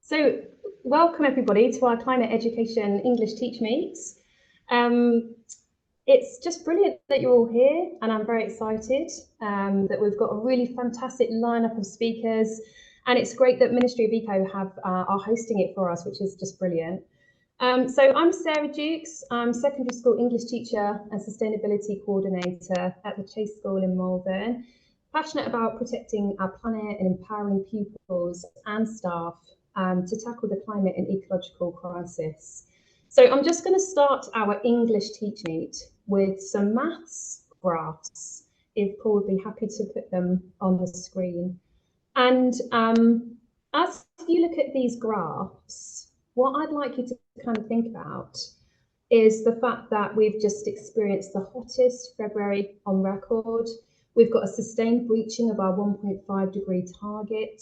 So welcome everybody to our Climate Education English Teach Meets. It's just brilliant that you're all here, and I'm very excited that we've got a really fantastic lineup of speakers, and it's great that Ministry of Eco are hosting it for us, which is just brilliant. So I'm Sarah Dukes. I'm secondary school English teacher and sustainability coordinator at the Chase School in Malvern, passionate about protecting our planet and empowering pupils and staff to tackle the climate and ecological crisis. So I'm just going to start our English Teach Meet with some maths graphs, if Paul would be happy to put them on the screen. And as you look at these graphs, what I'd like you to kind of think about is the fact that we've just experienced the hottest February on record. We've got a sustained breaching of our 1.5 degree target.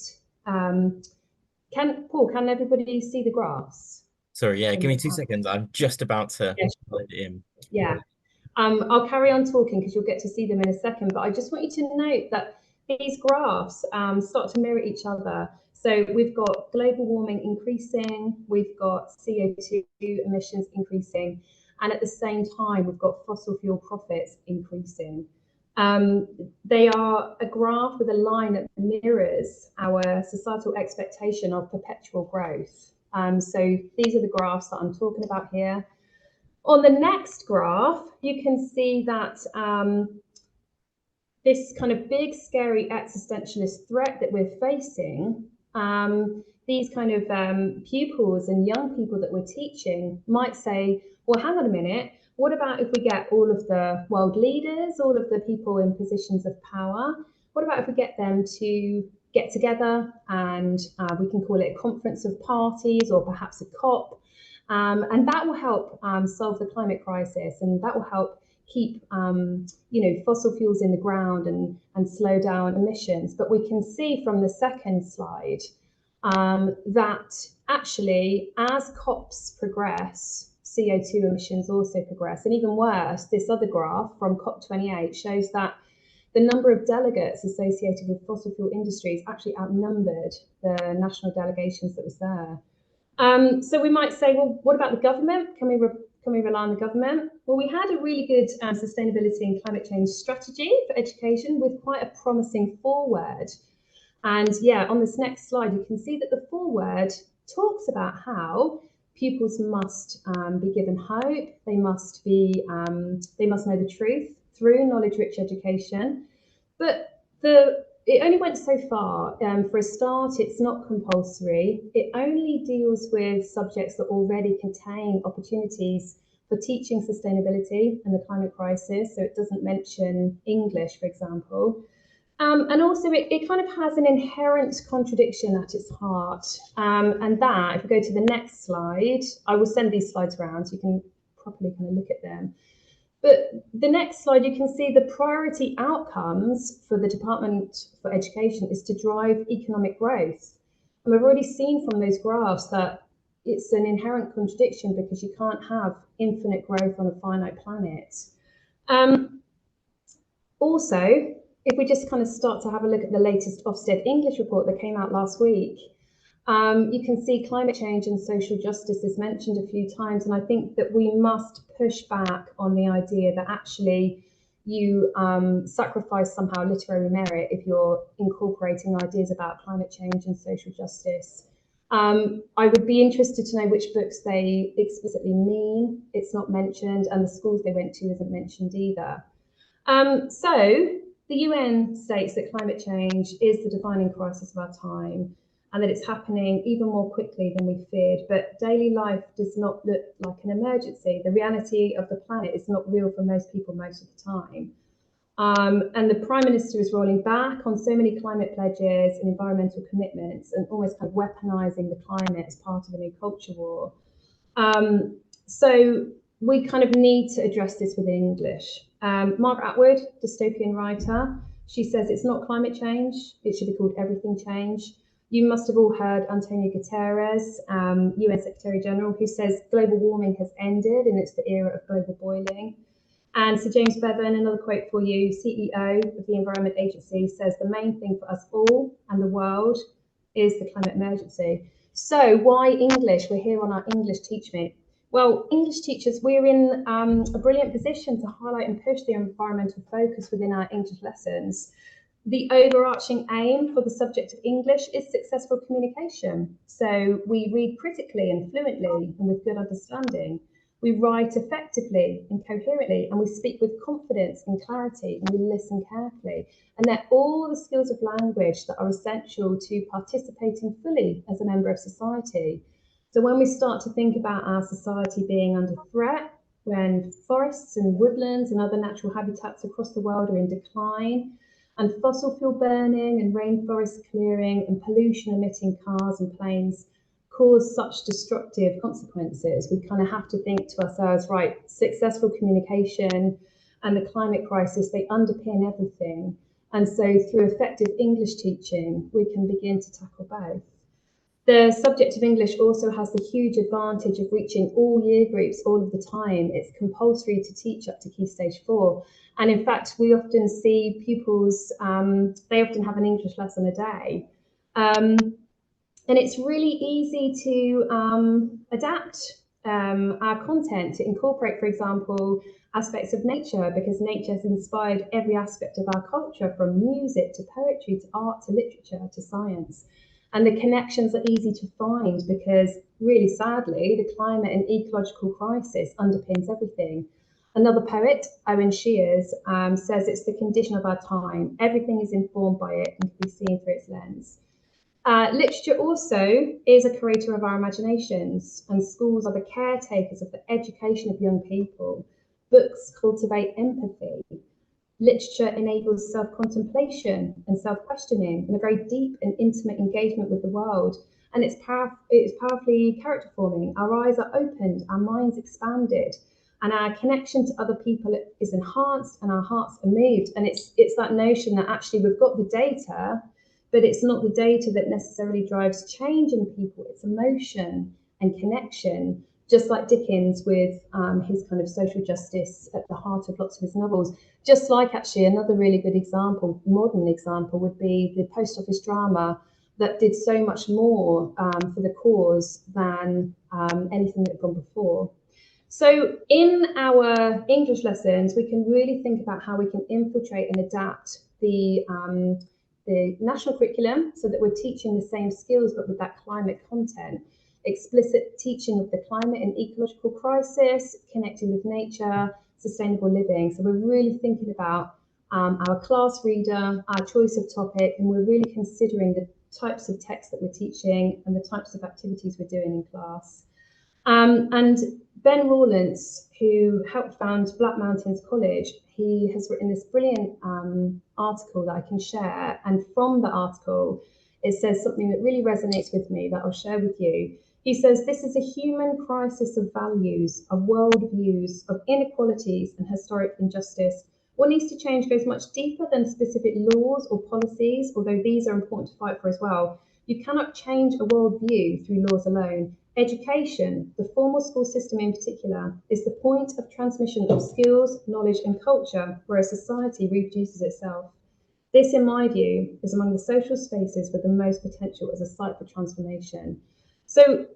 Paul, can everybody see the graphs? Sorry, yeah, give me 2 seconds. I'm just about to load it in. Yeah, I'll carry on talking because you'll get to see them in a second, but I just want you to note that these graphs start to mirror each other. So we've got global warming increasing, we've got CO2 emissions increasing, and at the same time, we've got fossil fuel profits increasing. They are a graph with a line that mirrors our societal expectation of perpetual growth. So these are the graphs that I'm talking about here. On the next graph, you can see that this kind of big, scary existentialist threat that we're facing, these kind of pupils and young people that we're teaching might say, well, hang on a minute, what about if we get all of the world leaders, all of the people in positions of power? What about if we get them to get together and we can call it a conference of parties or perhaps a COP? And that will help solve the climate crisis, and that will help keep fossil fuels in the ground and slow down emissions. But we can see from the second slide that actually as COPs progress, CO2 emissions also progress. And even worse, this other graph from COP28 shows that the number of delegates associated with fossil fuel industries actually outnumbered the national delegations that was there. So we might say, well, what about the government? Can we rely on the government? Well, we had a really good sustainability and climate change strategy for education with quite a promising foreword. And yeah, on this next slide, you can see that the foreword talks about how pupils must be given hope. They must know the truth through knowledge-rich education. But it only went so far. For a start, it's not compulsory. It only deals with subjects that already contain opportunities for teaching sustainability and the climate crisis. So it doesn't mention English, for example. And also it kind of has an inherent contradiction at its heart. And that, if we go to the next slide, I will send these slides around so you can properly kind of look at them. But the next slide, you can see the priority outcomes for the Department for Education is to drive economic growth. And we've already seen from those graphs that it's an inherent contradiction because you can't have infinite growth on a finite planet. Also, if we just kind of start to have a look at the latest Ofsted English report that came out last week, you can see climate change and social justice is mentioned a few times, and I think that we must push back on the idea that actually you sacrifice somehow literary merit if you're incorporating ideas about climate change and social justice. I would be interested to know which books they explicitly mean. It's not mentioned, and the schools they went to isn't mentioned either. So the UN states that climate change is the defining crisis of our time, and that it's happening even more quickly than we feared. But daily life does not look like an emergency. The reality of the planet is not real for most people most of the time. And the Prime Minister is rolling back on so many climate pledges and environmental commitments and almost kind of weaponizing the climate as part of a new culture war. So we kind of need to address this with English. Margaret Atwood, dystopian writer, she says it's not climate change, it should be called everything change. You must have all heard Antonio Guterres, UN Secretary General, who says global warming has ended and it's the era of global boiling. And Sir James Bevan, another quote for you, CEO of the Environment Agency, says the main thing for us all and the world is the climate emergency. So why English? We're here on our English Teach Me. Well, English teachers, we're in a brilliant position to highlight and push the environmental focus within our English lessons. The overarching aim for the subject of English is successful communication. So we read critically and fluently and with good understanding. We write effectively and coherently, and we speak with confidence and clarity, and we listen carefully. And they're all the skills of language that are essential to participating fully as a member of society. So when we start to think about our society being under threat, when forests and woodlands and other natural habitats across the world are in decline, and fossil fuel burning and rainforest clearing and pollution emitting cars and planes cause such destructive consequences, we kind of have to think to ourselves, right, successful communication and the climate crisis, they underpin everything. And so through effective English teaching, we can begin to tackle both. The subject of English also has the huge advantage of reaching all year groups all of the time. It's compulsory to teach up to Key Stage 4. And in fact, we often see pupils, they often have an English lesson a day. And it's really easy to adapt our content to incorporate, for example, aspects of nature, because nature has inspired every aspect of our culture, from music to poetry to art to literature to science. And the connections are easy to find because, really sadly, the climate and ecological crisis underpins everything. Another poet, Owen Shears, says it's the condition of our time. Everything is informed by it and can be seen through its lens. Literature also is a creator of our imaginations, and schools are the caretakers of the education of young people. Books cultivate empathy. Literature enables self-contemplation and self-questioning and a very deep and intimate engagement with the world. And it's powerfully character-forming. Our eyes are opened, our minds expanded, and our connection to other people is enhanced and our hearts are moved. And it's that notion that actually we've got the data, but it's not the data that necessarily drives change in people. It's emotion and connection, just like Dickens with his kind of social justice at the heart of lots of his novels. Just like, actually, another really good example, modern example, would be the post office drama that did so much more for the cause than anything that had gone before. So in our English lessons, we can really think about how we can infiltrate and adapt the national curriculum so that we're teaching the same skills but with that climate content. Explicit teaching of the climate and ecological crisis, connecting with nature, sustainable living. So we're really thinking about our class reader, our choice of topic, and we're really considering the types of text that we're teaching and the types of activities we're doing in class. And Ben Rawlins, who helped found Black Mountains College, he has written this brilliant article that I can share. And from the article, it says something that really resonates with me that I'll share with you. He says, this is a human crisis of values, of worldviews, of inequalities and historic injustice. What needs to change goes much deeper than specific laws or policies, although these are important to fight for as well. You cannot change a worldview through laws alone. Education, the formal school system in particular, is the point of transmission of skills, knowledge and culture where a society reproduces itself. This, in my view, is among the social spaces with the most potential as a site for transformation. So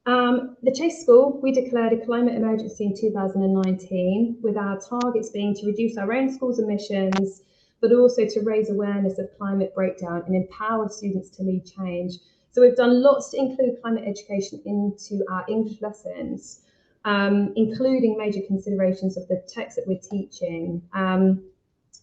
the Chase School, we declared a climate emergency in 2019, with our targets being to reduce our own school's emissions, but also to raise awareness of climate breakdown and empower students to lead change. So we've done lots to include climate education into our English lessons, including major considerations of the text that we're teaching.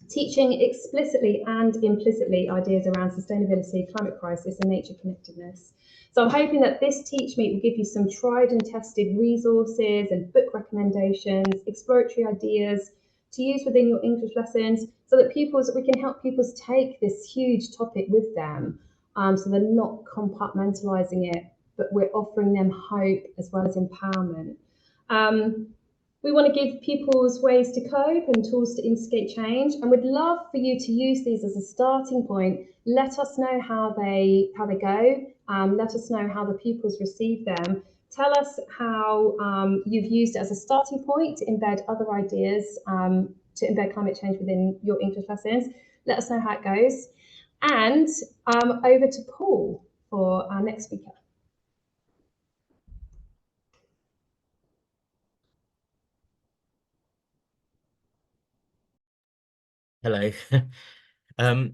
Teaching explicitly and implicitly ideas around sustainability, climate crisis and nature connectedness. So I'm hoping that this Teach Meet will give you some tried and tested resources and book recommendations, exploratory ideas to use within your English lessons so that we can help pupils take this huge topic with them. So they're not compartmentalizing it, but we're offering them hope as well as empowerment. We want to give pupils ways to cope and tools to instigate change, and we'd love for you to use these as a starting point. Let us know how they go. Let us know how the pupils receive them. Tell us how you've used it as a starting point to embed other ideas, to embed climate change within your English lessons. Let us know how it goes. And over to Paul for our next speaker. Hello. Um,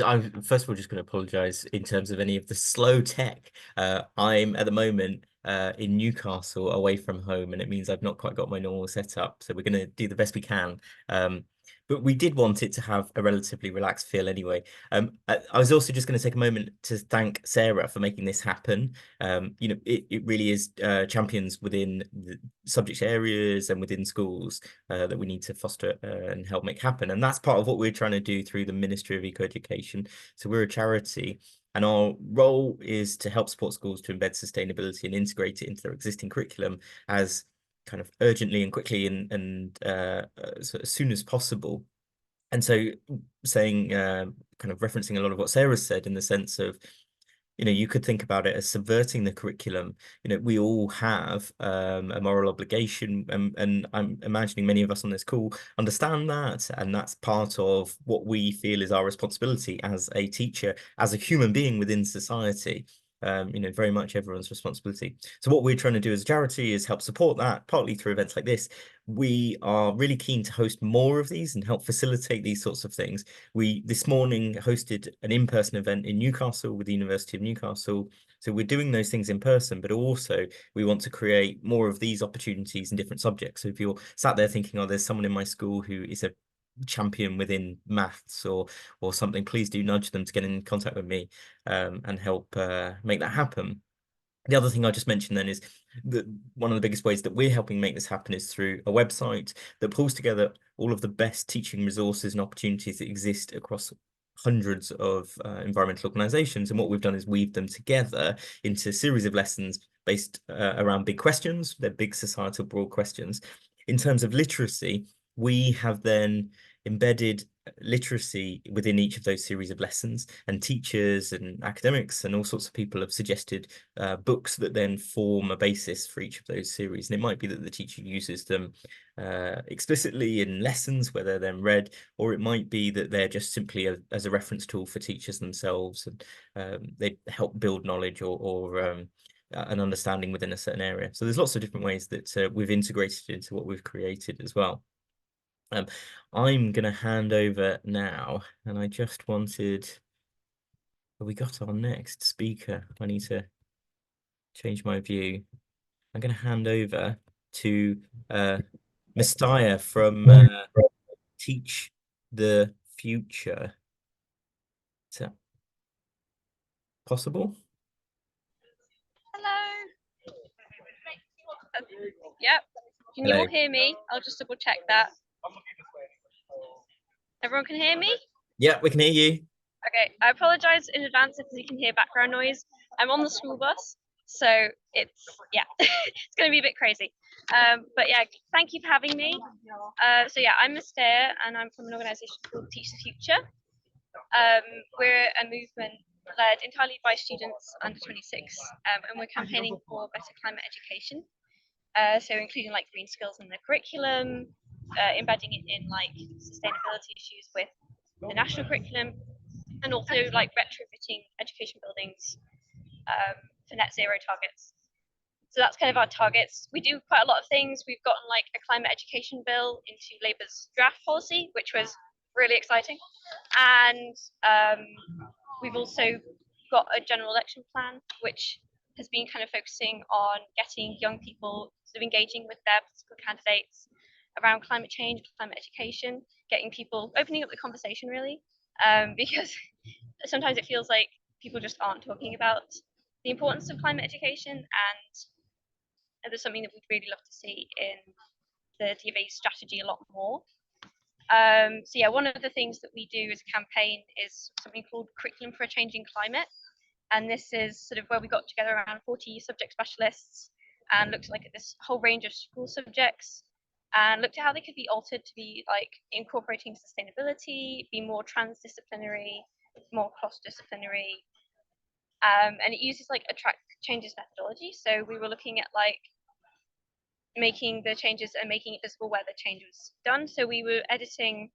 I'm first of all just going to apologise in terms of any of the slow tech. I'm at the moment in Newcastle, away from home, and it means I've not quite got my normal setup. So we're going to do the best we can. But we did want it to have a relatively relaxed feel anyway. I was also just going to take a moment to thank Sarah for making this happen. It really is champions within the subject areas and within schools that we need to foster and help make happen. And that's part of what we're trying to do through the Ministry of Eco-Education. So we're a charity, and our role is to help support schools to embed sustainability and integrate it into their existing curriculum as kind of urgently and quickly so as soon as possible. And so saying, kind of referencing a lot of what Sarah said in the sense of, you could think about it as subverting the curriculum. We all have a moral obligation, and I'm imagining many of us on this call understand that, and that's part of what we feel is our responsibility as a teacher, as a human being within society. Very much everyone's responsibility. So what we're trying to do as a charity is help support that, partly through events like this. We are really keen to host more of these and help facilitate these sorts of things. We this morning hosted an in-person event in Newcastle with the University of Newcastle. So we're doing those things in person, but also we want to create more of these opportunities in different subjects. So if you're sat there thinking, oh, there's someone in my school who is a champion within maths or something, please do nudge them to get in contact with me and help make that happen. The other thing I just mentioned then is that one of the biggest ways that we're helping make this happen is through a website that pulls together all of the best teaching resources and opportunities that exist across hundreds of environmental organizations. And what we've done is weave them together into a series of lessons based around big questions. They're big societal broad questions. In terms of literacy, we have then embedded literacy within each of those series of lessons, and teachers and academics and all sorts of people have suggested books that then form a basis for each of those series. And it might be that the teacher uses them explicitly in lessons where they're then read, or it might be that they're just simply as a reference tool for teachers themselves, and they help build knowledge or an understanding within a certain area. So there's lots of different ways that we've integrated into what we've created as well. I'm going to hand over now, and I just wanted, we got our next speaker. I need to change my view. I'm going to hand over to Mystaya from Teach the Future. Is that possible? Hello. Yep. Can you Hello. all hear me? I'll just double check that. Everyone can hear me? Yeah, we can hear you. Okay. I apologize in advance if you can hear background noise. I'm on the school bus, so it's it's going to be a bit crazy. But yeah, thank you for having me. So yeah, I'm Mystaya, and I'm from an organisation called Teach the Future. We're a movement led entirely by students under 26, and we're campaigning for better climate education. So including like green skills in the curriculum, embedding it in like sustainability issues with the national curriculum, and also like retrofitting education buildings for net zero targets. So that's kind of our targets. We do quite a lot of things. We've gotten like a climate education bill into Labour's draft policy, which was really exciting. And we've also got a general election plan, which has been kind of focusing on getting young people sort of engaging with their political candidates around climate change, climate education, getting people opening up the conversation really, because sometimes it feels like people just aren't talking about the importance of climate education, and there's something that we'd really love to see in the DFA strategy a lot more. So yeah, one of the things that we do as a campaign is something called Curriculum for a Changing Climate. And this is sort of where we got together around 40 subject specialists and looked like at this whole range of school subjects and looked at how they could be altered to be like incorporating sustainability, be more transdisciplinary, more cross-disciplinary. And it uses like a track changes methodology. So we were looking at like making the changes and making it visible where the change was done. So we were editing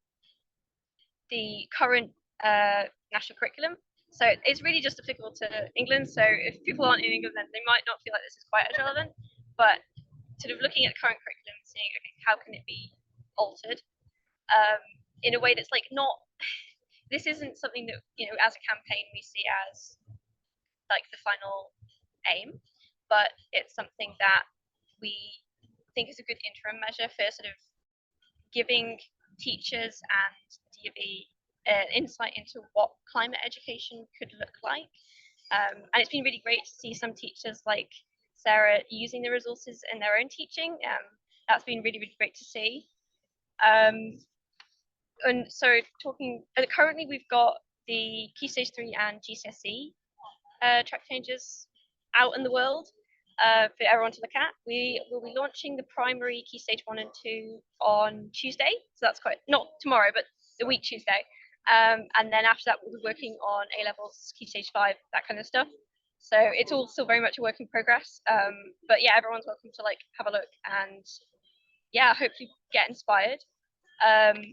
the current national curriculum. So it's really just applicable to England. So if people aren't in England, then they might not feel like this is quite as relevant. But sort of looking at current curriculum, seeing okay, how can it be altered? in a way that's like not. This isn't something that, you know, as a campaign we see as like the final aim, but it's something that we think is a good interim measure for sort of giving teachers and DB insight into what climate education could look like. And it's been really great to see some teachers like Sarah using the resources in their own teaching. That's been really, really great to see. And so currently we've got the Key Stage 3 and GCSE track changes out in the world for everyone to look at. We will be launching the primary Key Stage 1 and 2 on Tuesday. So that's not tomorrow, but the week Tuesday. And then after that, we'll be working on A-levels, Key Stage 5, that kind of stuff. So it's all still very much a work in progress. But yeah, everyone's welcome to like have a look and yeah, hopefully get inspired.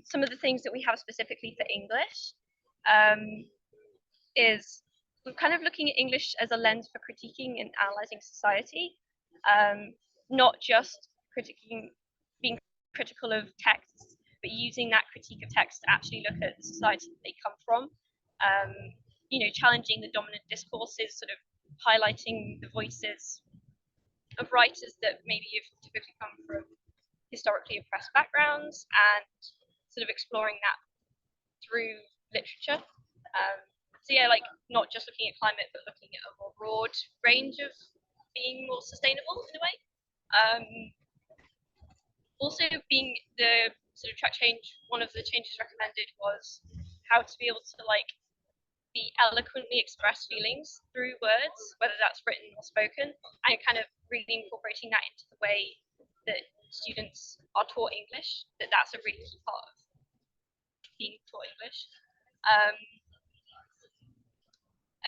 Some of the things that we have specifically for English is we're kind of looking at English as a lens for critiquing and analysing society, not just being critical of texts, but using that critique of text to actually look at the society that they come from. You know, challenging the dominant discourses, sort of highlighting the voices of writers that maybe have typically come from historically oppressed backgrounds, and sort of exploring that through literature. So yeah, like not just looking at climate, but looking at a more broad range of being more sustainable in a way. Also being the sort of track change, one of the changes recommended was how to be able to like be eloquently express feelings through words, whether that's written or spoken, and kind of really incorporating that into the way that students are taught English, that's a really key part of being taught English.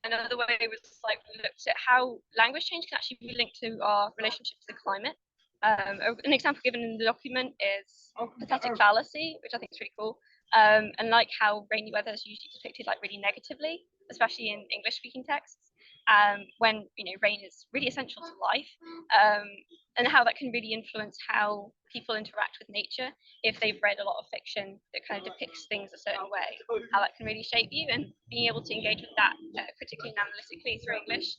Another way was like we looked at how language change can actually be linked to our relationship to the climate. An example given in the document is pathetic fallacy, which I think is really cool. And like how rainy weather is usually depicted like really negatively, especially in English speaking texts, when you know rain is really essential to life, and how that can really influence how people interact with nature if they've read a lot of fiction that kind of depicts things a certain way, how that can really shape you, and being able to engage with that critically and analytically through English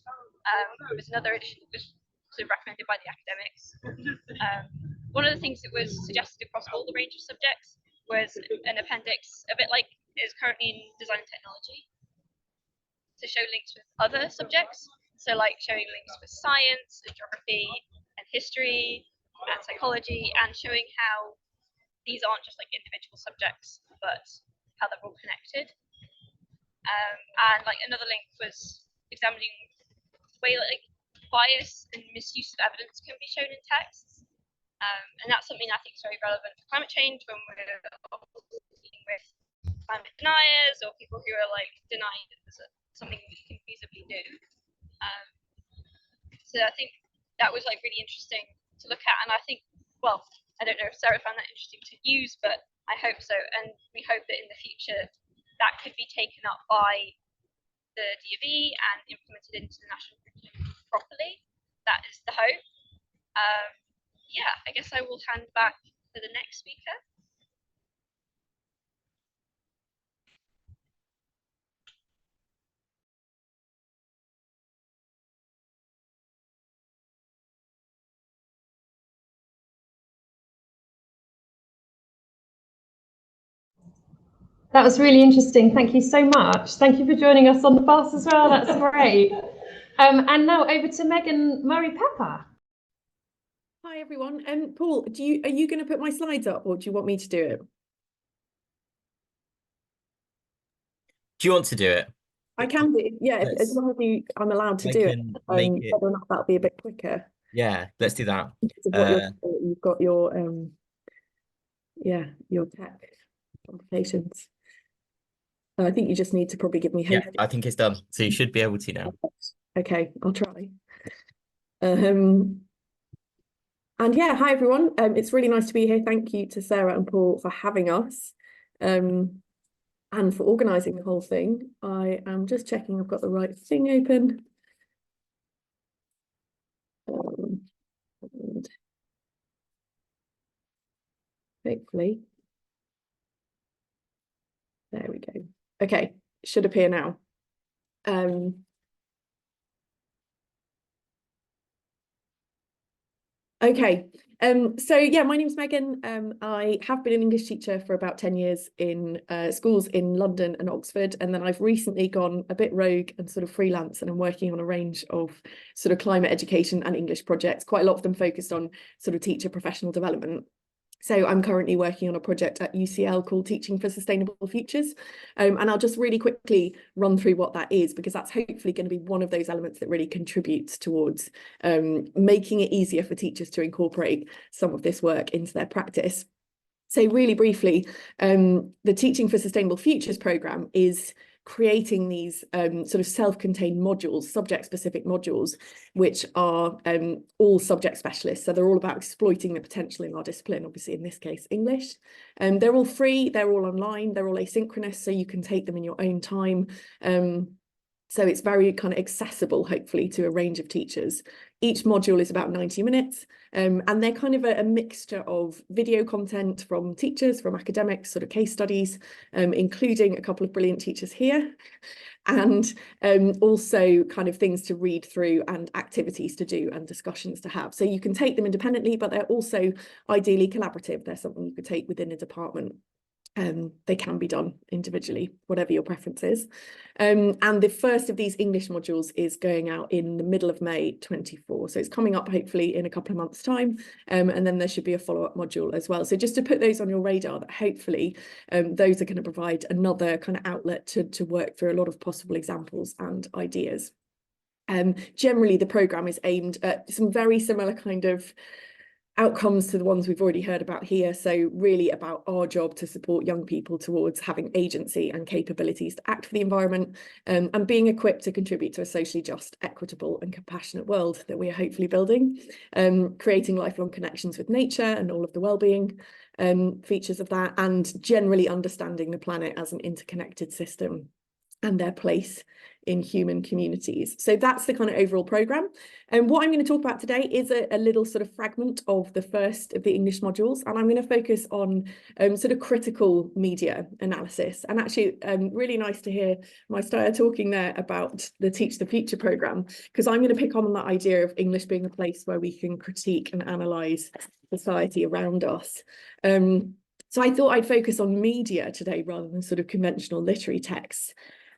was another addition that was sort of recommended by the academics. One of the things that was suggested across all the range of subjects was an appendix, a bit like is currently in design and technology, to show links with other subjects. So like showing links with science, and geography, and history, and psychology, and showing how these aren't just like individual subjects, but how they're all connected. And like another link was examining the way like bias and misuse of evidence can be shown in texts. And that's something I think is very relevant for climate change when we're dealing with climate deniers or people who are like denying that there's something we can feasibly do. So I think that was like really interesting to look at, and I think, well, I don't know if Sarah found that interesting to use, but I hope so, and we hope that in the future that could be taken up by the DOV and implemented into the national curriculum properly. That is the hope. Yeah, I guess I will hand back to the next speaker. That was really interesting. Thank you so much. Thank you for joining us on the bus as well. That's great. And now over to Megan Murray-Pepper. Hi everyone. Paul, are you going to put my slides up, or do you want me to do it? Do you want to do it? I can do it. Yeah, as long as I'm allowed to do it. Whether or not that'll be a bit quicker. Yeah, let's do that. You've got your your tech complications. I think you just need to probably give me Yeah, I think it's done. So you should be able to now. Okay, I'll try. And yeah, hi everyone. It's really nice to be here. Thank you to Sarah and Paul for having us, and for organising the whole thing. I am just checking I've got the right thing open. And hopefully There we go. Okay, should appear now. Okay, so yeah, my name's Megan. I have been an English teacher for about 10 years in schools in London and Oxford, and then I've recently gone a bit rogue and sort of freelance, and I'm working on a range of sort of climate education and English projects, quite a lot of them focused on sort of teacher professional development. So I'm currently working on a project at UCL called Teaching for Sustainable Futures. And I'll just really quickly run through what that is, because that's hopefully going to be one of those elements that really contributes towards making it easier for teachers to incorporate some of this work into their practice. So really briefly, the Teaching for Sustainable Futures programme is creating these sort of self-contained modules, subject-specific modules, which are all subject specialists. So they're all about exploiting the potential in our discipline, obviously in this case, English. They're all free, they're all online, they're all asynchronous, so you can take them in your own time. So it's very kind of accessible, hopefully, to a range of teachers. Each module is about 90 minutes, and they're kind of a mixture of video content from teachers, from academics, sort of case studies, including a couple of brilliant teachers here, and also kind of things to read through and activities to do and discussions to have. So you can take them independently, but they're also ideally collaborative. They're something you could take within a department. They can be done individually, whatever your preference is. And the first of these English modules is going out in the middle of May 24. So it's coming up hopefully in a couple of months' time. And then there should be a follow-up module as well. So just to put those on your radar, that hopefully those are going to provide another kind of outlet to work through a lot of possible examples and ideas. Generally, the programme is aimed at some very similar kind of outcomes to the ones we've already heard about here. So really about our job to support young people towards having agency and capabilities to act for the environment, and being equipped to contribute to a socially just, equitable and compassionate world that we are hopefully building, creating lifelong connections with nature and all of the well-being features of that, and generally understanding the planet as an interconnected system and their place in human communities. So that's the kind of overall programme. And what I'm going to talk about today is a little sort of fragment of the first of the English modules, and I'm going to focus on sort of critical media analysis. And actually really nice to hear Mystaya talking there about the Teach the Future programme, because I'm going to pick on that idea of English being a place where we can critique and analyse society around us. So I thought I'd focus on media today rather than sort of conventional literary texts,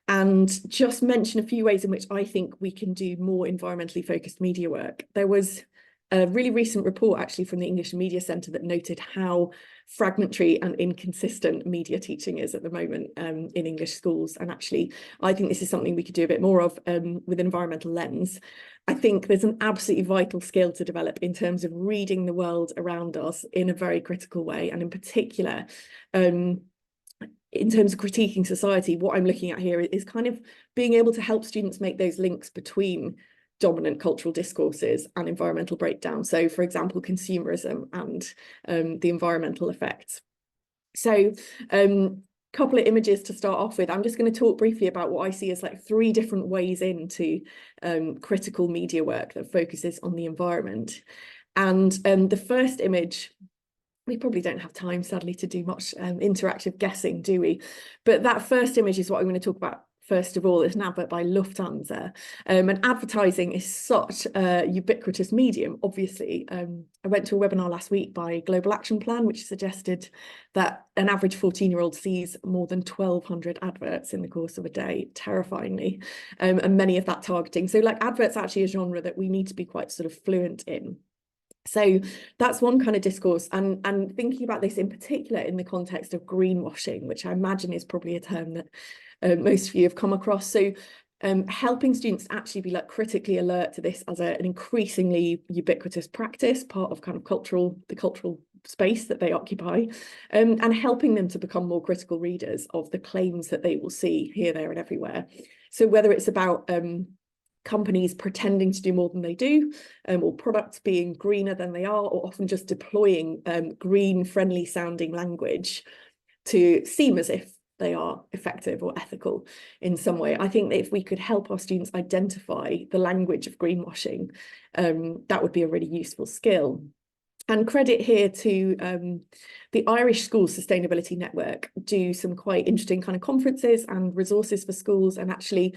and just mention a few ways in which I think we can do more environmentally focused media work. There was a really recent report actually from the English Media Centre that noted how fragmentary and inconsistent media teaching is at the moment in English schools. And actually, I think this is something we could do a bit more of with an environmental lens. I think there's an absolutely vital skill to develop in terms of reading the world around us in a very critical way, and in particular, in terms of critiquing society, what I'm looking at here is kind of being able to help students make those links between dominant cultural discourses and environmental breakdown. So, for example, consumerism and the environmental effects. So, couple of images to start off with. I'm just going to talk briefly about what I see as like 3 different ways into critical media work that focuses on the environment. And the first image, we probably don't have time, sadly, to do much interactive guessing, do we? But that first image is what I'm going to talk about first of all. It's an advert by Lufthansa. And advertising is such a ubiquitous medium, obviously. I went to a webinar last week by Global Action Plan, which suggested that an average 14-year-old sees more than 1,200 adverts in the course of a day, terrifyingly, and many of that targeting. So like adverts actually a genre that we need to be quite sort of fluent in. So that's one kind of discourse, and thinking about this in particular in the context of greenwashing, which I imagine is probably a term that most of you have come across. So helping students actually be like critically alert to this as an increasingly ubiquitous practice, part of kind of the cultural space that they occupy, and helping them to become more critical readers of the claims that they will see here, there and everywhere. So whether it's about companies pretending to do more than they do, or products being greener than they are, or often just deploying green friendly sounding language to seem as if they are effective or ethical in some way. I think that if we could help our students identify the language of greenwashing, that would be a really useful skill. And credit here to the Irish Schools Sustainability Network do some quite interesting kind of conferences and resources for schools. And actually,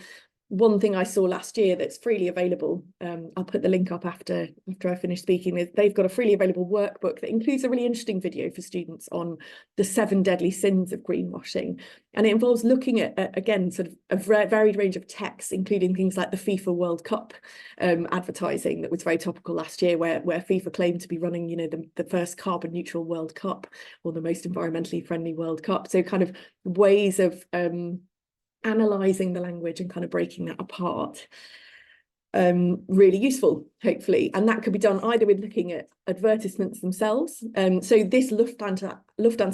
one thing I saw last year that's freely available, I'll put the link up after I finish speaking, is they've got a freely available workbook that includes a really interesting video for students on the 7 deadly sins of greenwashing. And it involves looking at again, sort of a varied range of texts, including things like the FIFA World Cup advertising that was very topical last year, where FIFA claimed to be running, you know, the first carbon neutral World Cup, or the most environmentally friendly World Cup. So kind of ways of analysing the language and kind of breaking that apart. Really useful, hopefully. And that could be done either with looking at advertisements themselves. So this Lufthansa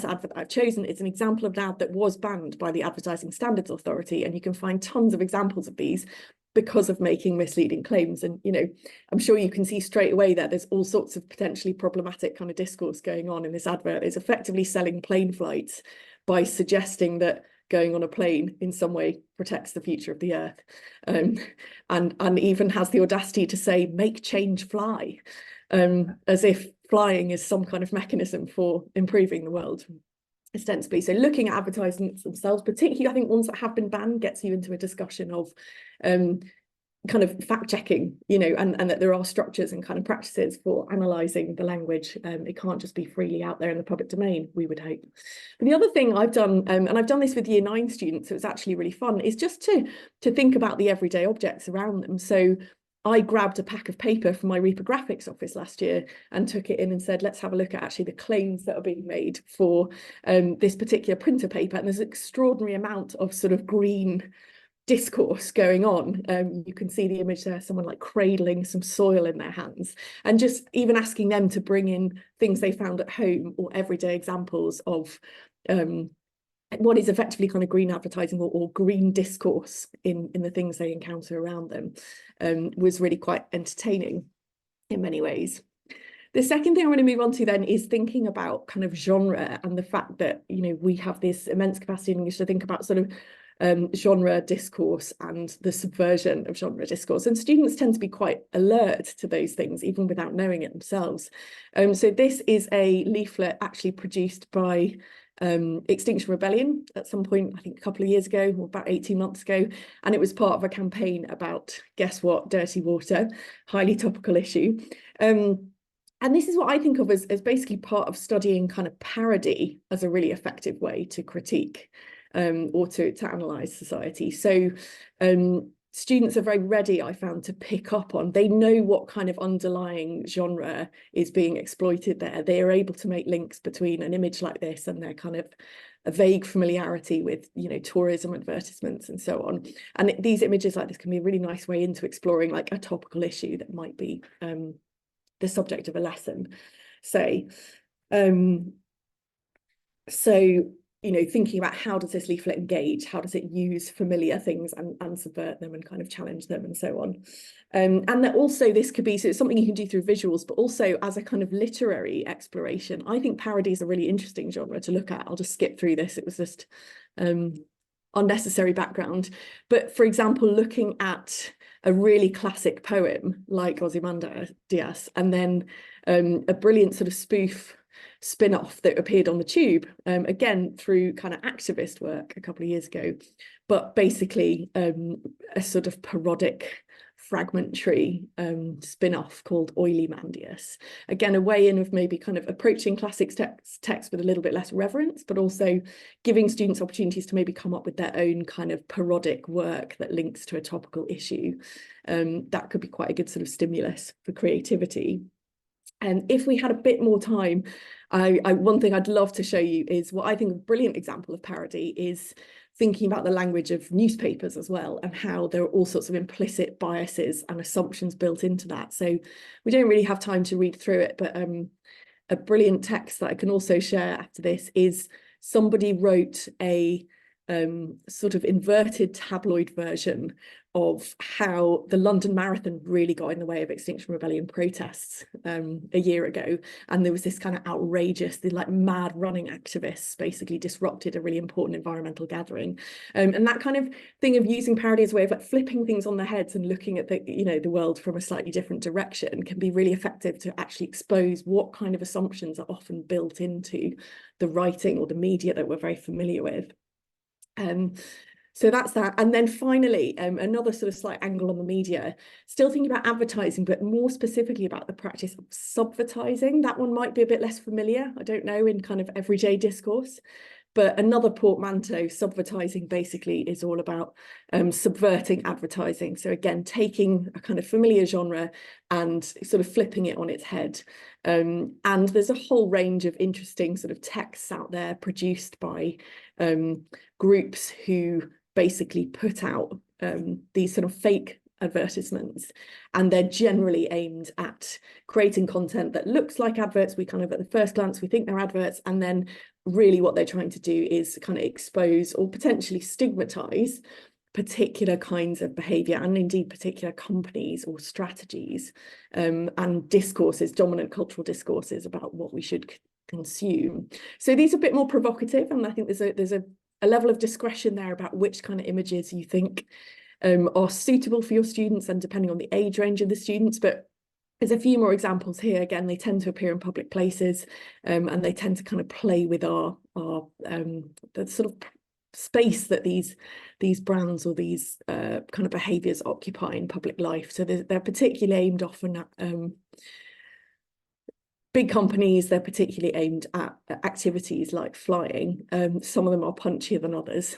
advert I've chosen is an example of an ad that was banned by the Advertising Standards Authority, and you can find tons of examples of these because of making misleading claims. And, you know, I'm sure you can see straight away that there's all sorts of potentially problematic kind of discourse going on in this advert. It's effectively selling plane flights by suggesting that going on a plane in some way protects the future of the earth, and even has the audacity to say make change fly, as if flying is some kind of mechanism for improving the world, ostensibly. So looking at advertisements themselves, particularly I think ones that have been banned, gets you into a discussion of kind of fact checking, you know, and that there are structures and kind of practices for analysing the language. It can't just be freely out there in the public domain, we would hope. But the other thing I've done, and I've done this with Year 9 students, so it's actually really fun, is just to think about the everyday objects around them. So I grabbed a pack of paper from my reprographics office last year and took it in and said, let's have a look at actually the claims that are being made for this particular printer paper. And there's an extraordinary amount of sort of green discourse going on. You can see the image there, someone like cradling some soil in their hands, and just even asking them to bring in things they found at home or everyday examples of what is effectively kind of green advertising or green discourse in the things they encounter around them, was really quite entertaining in many ways. The second thing I want to move on to then is thinking about kind of genre, and the fact that, you know, we have this immense capacity in English to think about sort of genre discourse and the subversion of genre discourse, and students tend to be quite alert to those things even without knowing it themselves. So this is a leaflet actually produced by Extinction Rebellion at some point, I think a couple of years ago, or about 18 months ago, and it was part of a campaign about, guess what, dirty water, highly topical issue. And this is what I think of as basically part of studying kind of parody as a really effective way to critique or to analyse society. So students are very ready, I found, to pick up on, they know what kind of underlying genre is being exploited there. They are able to make links between an image like this and their kind of a vague familiarity with, you know, tourism advertisements and so on. And these images like this can be a really nice way into exploring like a topical issue that might be the subject of a lesson, say. So, you know, thinking about how does this leaflet engage, how does it use familiar things and subvert them and kind of challenge them and so on. And that also this could be, so it's something you can do through visuals, but also as a kind of literary exploration. I think parody is a really interesting genre to look at. I'll just skip through this. It was just unnecessary background. But for example, looking at a really classic poem like Ozymandias, and then a brilliant sort of spoof spin-off that appeared on the Tube, again through kind of activist work a couple of years ago, but basically a sort of parodic fragmentary spin-off called Ozymandias. Again, a way in of maybe kind of approaching classics text with a little bit less reverence, but also giving students opportunities to maybe come up with their own kind of parodic work that links to a topical issue. That could be quite a good sort of stimulus for creativity. And if we had a bit more time, one thing I'd love to show you is what I think a brilliant example of parody is thinking about the language of newspapers as well, and how there are all sorts of implicit biases and assumptions built into that. So we don't really have time to read through it, but a brilliant text that I can also share after this is somebody wrote a sort of inverted tabloid version of how the London Marathon really got in the way of Extinction Rebellion protests a year ago. And there was this kind of outrageous, the like mad running activists basically disrupted a really important environmental gathering. And that kind of thing of using parody as a way of like flipping things on their heads and looking at the, you know, the world from a slightly different direction can be really effective to actually expose what kind of assumptions are often built into the writing or the media that we're very familiar with. So that's that. And then finally, another sort of slight angle on the media, still thinking about advertising, but more specifically about the practice of subvertising. That one might be a bit less familiar, I don't know, in kind of everyday discourse. But another portmanteau, subvertising, basically is all about subverting advertising. So again, taking a kind of familiar genre and sort of flipping it on its head. And there's a whole range of interesting sort of texts out there produced by groups who basically put out these sort of fake advertisements, and they're generally aimed at creating content that looks like adverts. We kind of, at the first glance, we think they're adverts, and then really what they're trying to do is kind of expose or potentially stigmatize particular kinds of behavior, and indeed particular companies or strategies, and discourses, dominant cultural discourses about what we should consume. So these are a bit more provocative, and I think there's a level of discretion there about which kind of images you think are suitable for your students, and depending on the age range of the students. But there's a few more examples here. Again, they tend to appear in public places, and they tend to kind of play with our the sort of space that these brands or these kind of behaviours occupy in public life. So they're particularly aimed often at big companies. They're particularly aimed at activities like flying. Some of them are punchier than others.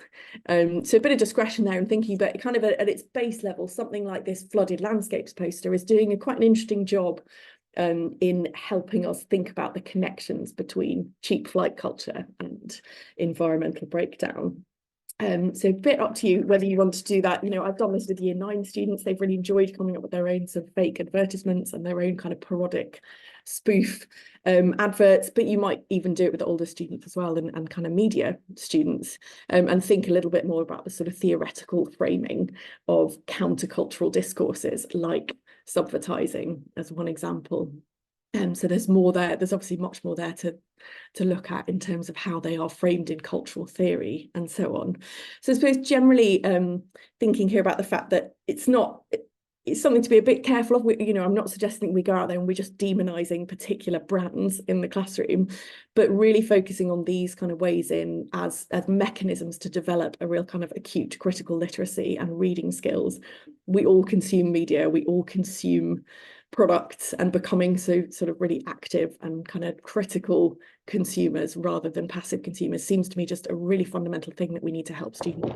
So a bit of discretion there and thinking, but kind of at its base level, something like this flooded landscapes poster is doing quite an interesting job in helping us think about the connections between cheap flight culture and environmental breakdown. So a bit up to you whether you want to do that. You know, I've done this with Year 9 students. They've really enjoyed coming up with their own sort of fake advertisements and their own kind of parodic spoof adverts, but you might even do it with older students as well, and kind of media students, and think a little bit more about the sort of theoretical framing of countercultural discourses like subvertising as one example. So there's more there. There's obviously much more there to look at in terms of how they are framed in cultural theory and so on. So I suppose generally thinking here about the fact that it's something to be a bit careful of. You know, I'm not suggesting we go out there and we're just demonizing particular brands in the classroom, but really focusing on these kind of ways in as mechanisms to develop a real kind of acute critical literacy and reading skills. We all consume media, we all consume products, and becoming so sort of really active and kind of critical consumers rather than passive consumers seems to me just a really fundamental thing that we need to help students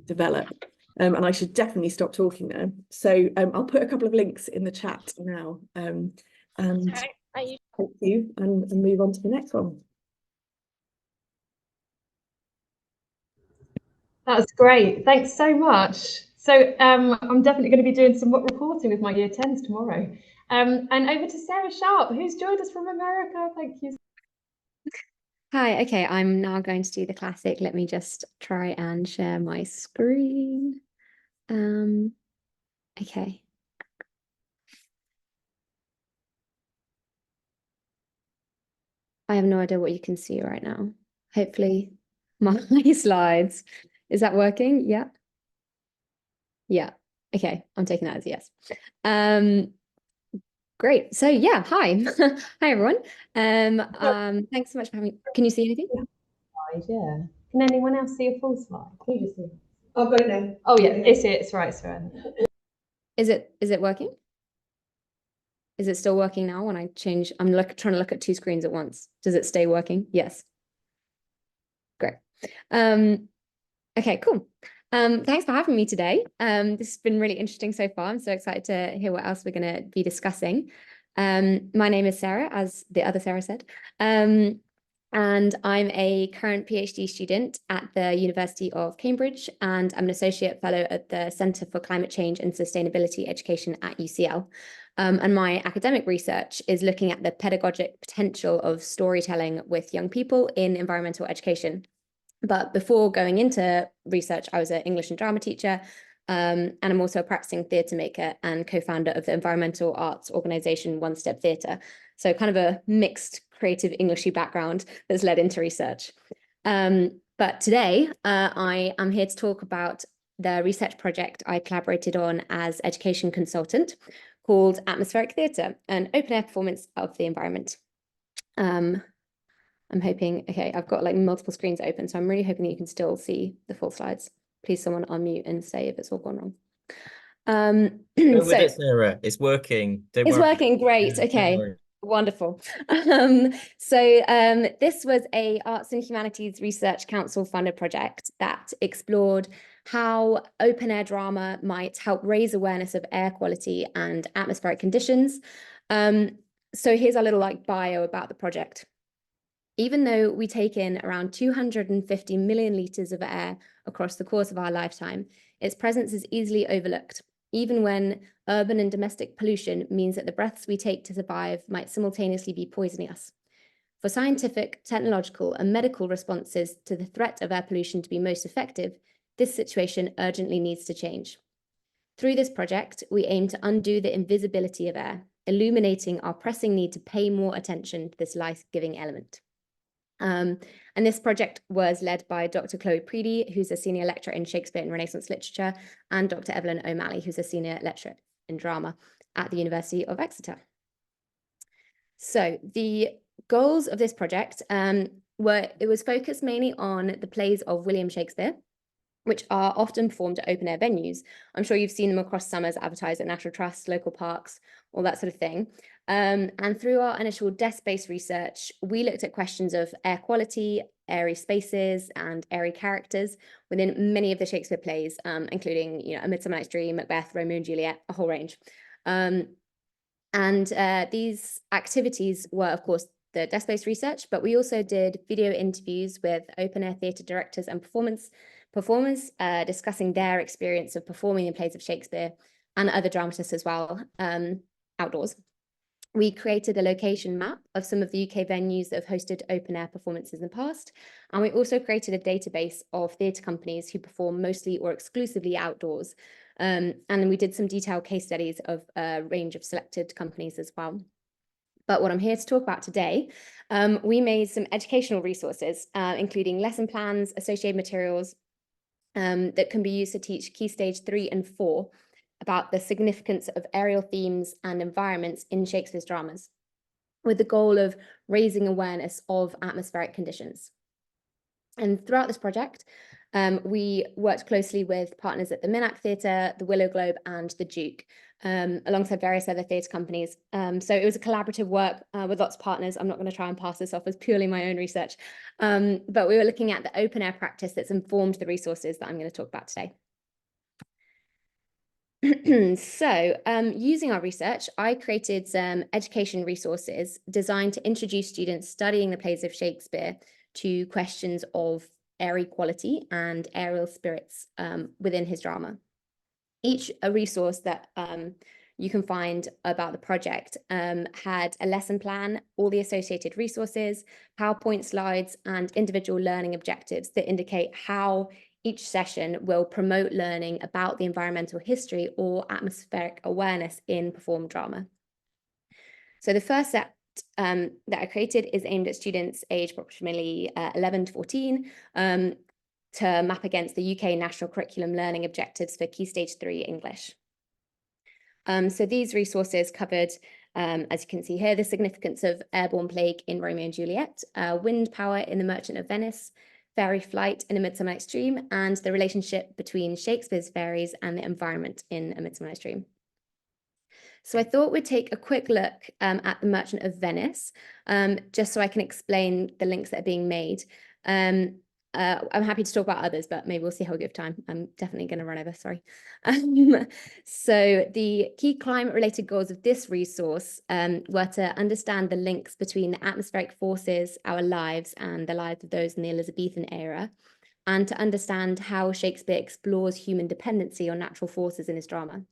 develop. And I should definitely stop talking there. So I'll put a couple of links in the chat now, and thank you, and move on to the next one. That's great. Thanks so much. So I'm definitely going to be doing some reporting with my Year 10s tomorrow. And over to Sarah Sharp, who's joined us from America. Thank you. Hi, okay, I'm now going to do the classic. Let me just try and share my screen. Okay. I have no idea what you can see right now. Hopefully my slides. Is that working? Yeah. Yeah. Okay, I'm taking that as a yes. Great. So yeah, hi. Hi everyone. Thanks so much for having me. Can you see anything? Yeah. Can anyone else see a full slide? Can you just see? I've got it now. Oh yeah, it's right, Sarah. Is it working? Is it still working now when I change? I'm trying to look at two screens at once. Does it stay working? Yes. Great. Okay, cool. Thanks for having me today. This has been really interesting so far. I'm so excited to hear what else we're going to be discussing. My name is Sarah, as the other Sarah said, and I'm a current PhD student at the University of Cambridge, and I'm an associate fellow at the Centre for Climate Change and Sustainability Education at UCL. And my academic research is looking at the pedagogic potential of storytelling with young people in environmental education. But before going into research, I was an English and drama teacher and I'm also a practicing theatre maker and co-founder of the environmental arts organisation One Step Theatre. So kind of a mixed creative Englishy background that's led into research. But today I am here to talk about the research project I collaborated on as education consultant called Atmospheric Theatre, an open air performance of the environment. I'm hoping, okay, I've got like multiple screens open, so I'm really hoping that you can still see the full slides. Please someone unmute and say if it's all gone wrong. Go with it, Sarah. It's working. Don't it's worry. working, great, Yeah, okay. Wonderful. This was a Arts and Humanities Research Council funded project that explored how open air drama might help raise awareness of air quality and atmospheric conditions. So here's a little like bio about the project. Even though we take in around 250 million litres of air across the course of our lifetime, its presence is easily overlooked, even when urban and domestic pollution means that the breaths we take to survive might simultaneously be poisoning us. For scientific, technological, and medical responses to the threat of air pollution to be most effective, this situation urgently needs to change. Through this project, we aim to undo the invisibility of air, illuminating our pressing need to pay more attention to this life-giving element. And this project was led by Dr. Chloe Preedy, who's a senior lecturer in Shakespeare and Renaissance literature, and Dr. Evelyn O'Malley, who's a senior lecturer in drama at the University of Exeter. So the goals of this project it was focused mainly on the plays of William Shakespeare, which are often performed at open air venues. I'm sure you've seen them across summers advertised at National Trusts, local parks, all that sort of thing. And through our initial desk-based research, we looked at questions of air quality, airy spaces, and airy characters within many of the Shakespeare plays, including, A Midsummer Night's Dream, Macbeth, Romeo and Juliet, a whole range. These activities were, of course, the desk-based research, but we also did video interviews with open-air theatre directors and performers discussing their experience of performing in plays of Shakespeare and other dramatists as well, outdoors. We created a location map of some of the UK venues that have hosted open-air performances in the past, and we also created a database of theatre companies who perform mostly or exclusively outdoors. And we did some detailed case studies of a range of selected companies as well. But what I'm here to talk about today, we made some educational resources, including lesson plans, associated materials that can be used to teach Key Stage 3 and 4 about the significance of aerial themes and environments in Shakespeare's dramas, with the goal of raising awareness of atmospheric conditions. And throughout this project, we worked closely with partners at the Minack Theatre, the Willow Globe, and the Duke, alongside various other theatre companies. So it was a collaborative work with lots of partners. I'm not going to try and pass this off as purely my own research, but we were looking at the open air practice that's informed the resources that I'm going to talk about today. So using our research, I created some education resources designed to introduce students studying the plays of Shakespeare to questions of airy quality and aerial spirits within his drama. Each resource that you can find about the project had a lesson plan, all the associated resources, PowerPoint slides, and individual learning objectives that indicate how each session will promote learning about the environmental history or atmospheric awareness in performed drama. So the first set that I created is aimed at students aged approximately 11 to 14 to map against the UK National Curriculum Learning Objectives for Key Stage 3 English. So these resources covered, as you can see here, the significance of airborne plague in Romeo and Juliet, wind power in The Merchant of Venice, fairy flight in A Midsummer Night's Dream, and the relationship between Shakespeare's fairies and the environment in A Midsummer Night's Dream. So I thought we'd take a quick look at The Merchant of Venice, just so I can explain the links that are being made. I'm happy to talk about others, but maybe we'll see how we give time. I'm definitely going to run over, sorry. So the key climate-related goals of this resource were to understand the links between the atmospheric forces, our lives, and the lives of those in the Elizabethan era, and to understand how Shakespeare explores human dependency on natural forces in his drama.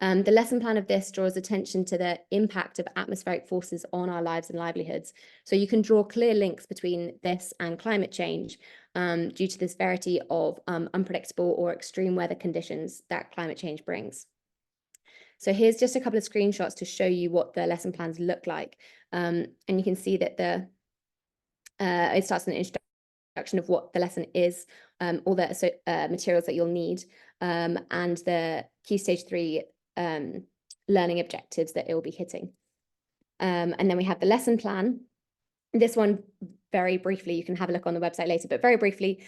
The lesson plan of this draws attention to the impact of atmospheric forces on our lives and livelihoods. So you can draw clear links between this and climate change due to the severity of unpredictable or extreme weather conditions that climate change brings. So here's just a couple of screenshots to show you what the lesson plans look like. And you can see that it starts with an introduction of what the lesson is, all the materials that you'll need, and the Key Stage 3 learning objectives that it will be hitting. And then we have the lesson plan. This one, very briefly, you can have a look on the website later, but very briefly,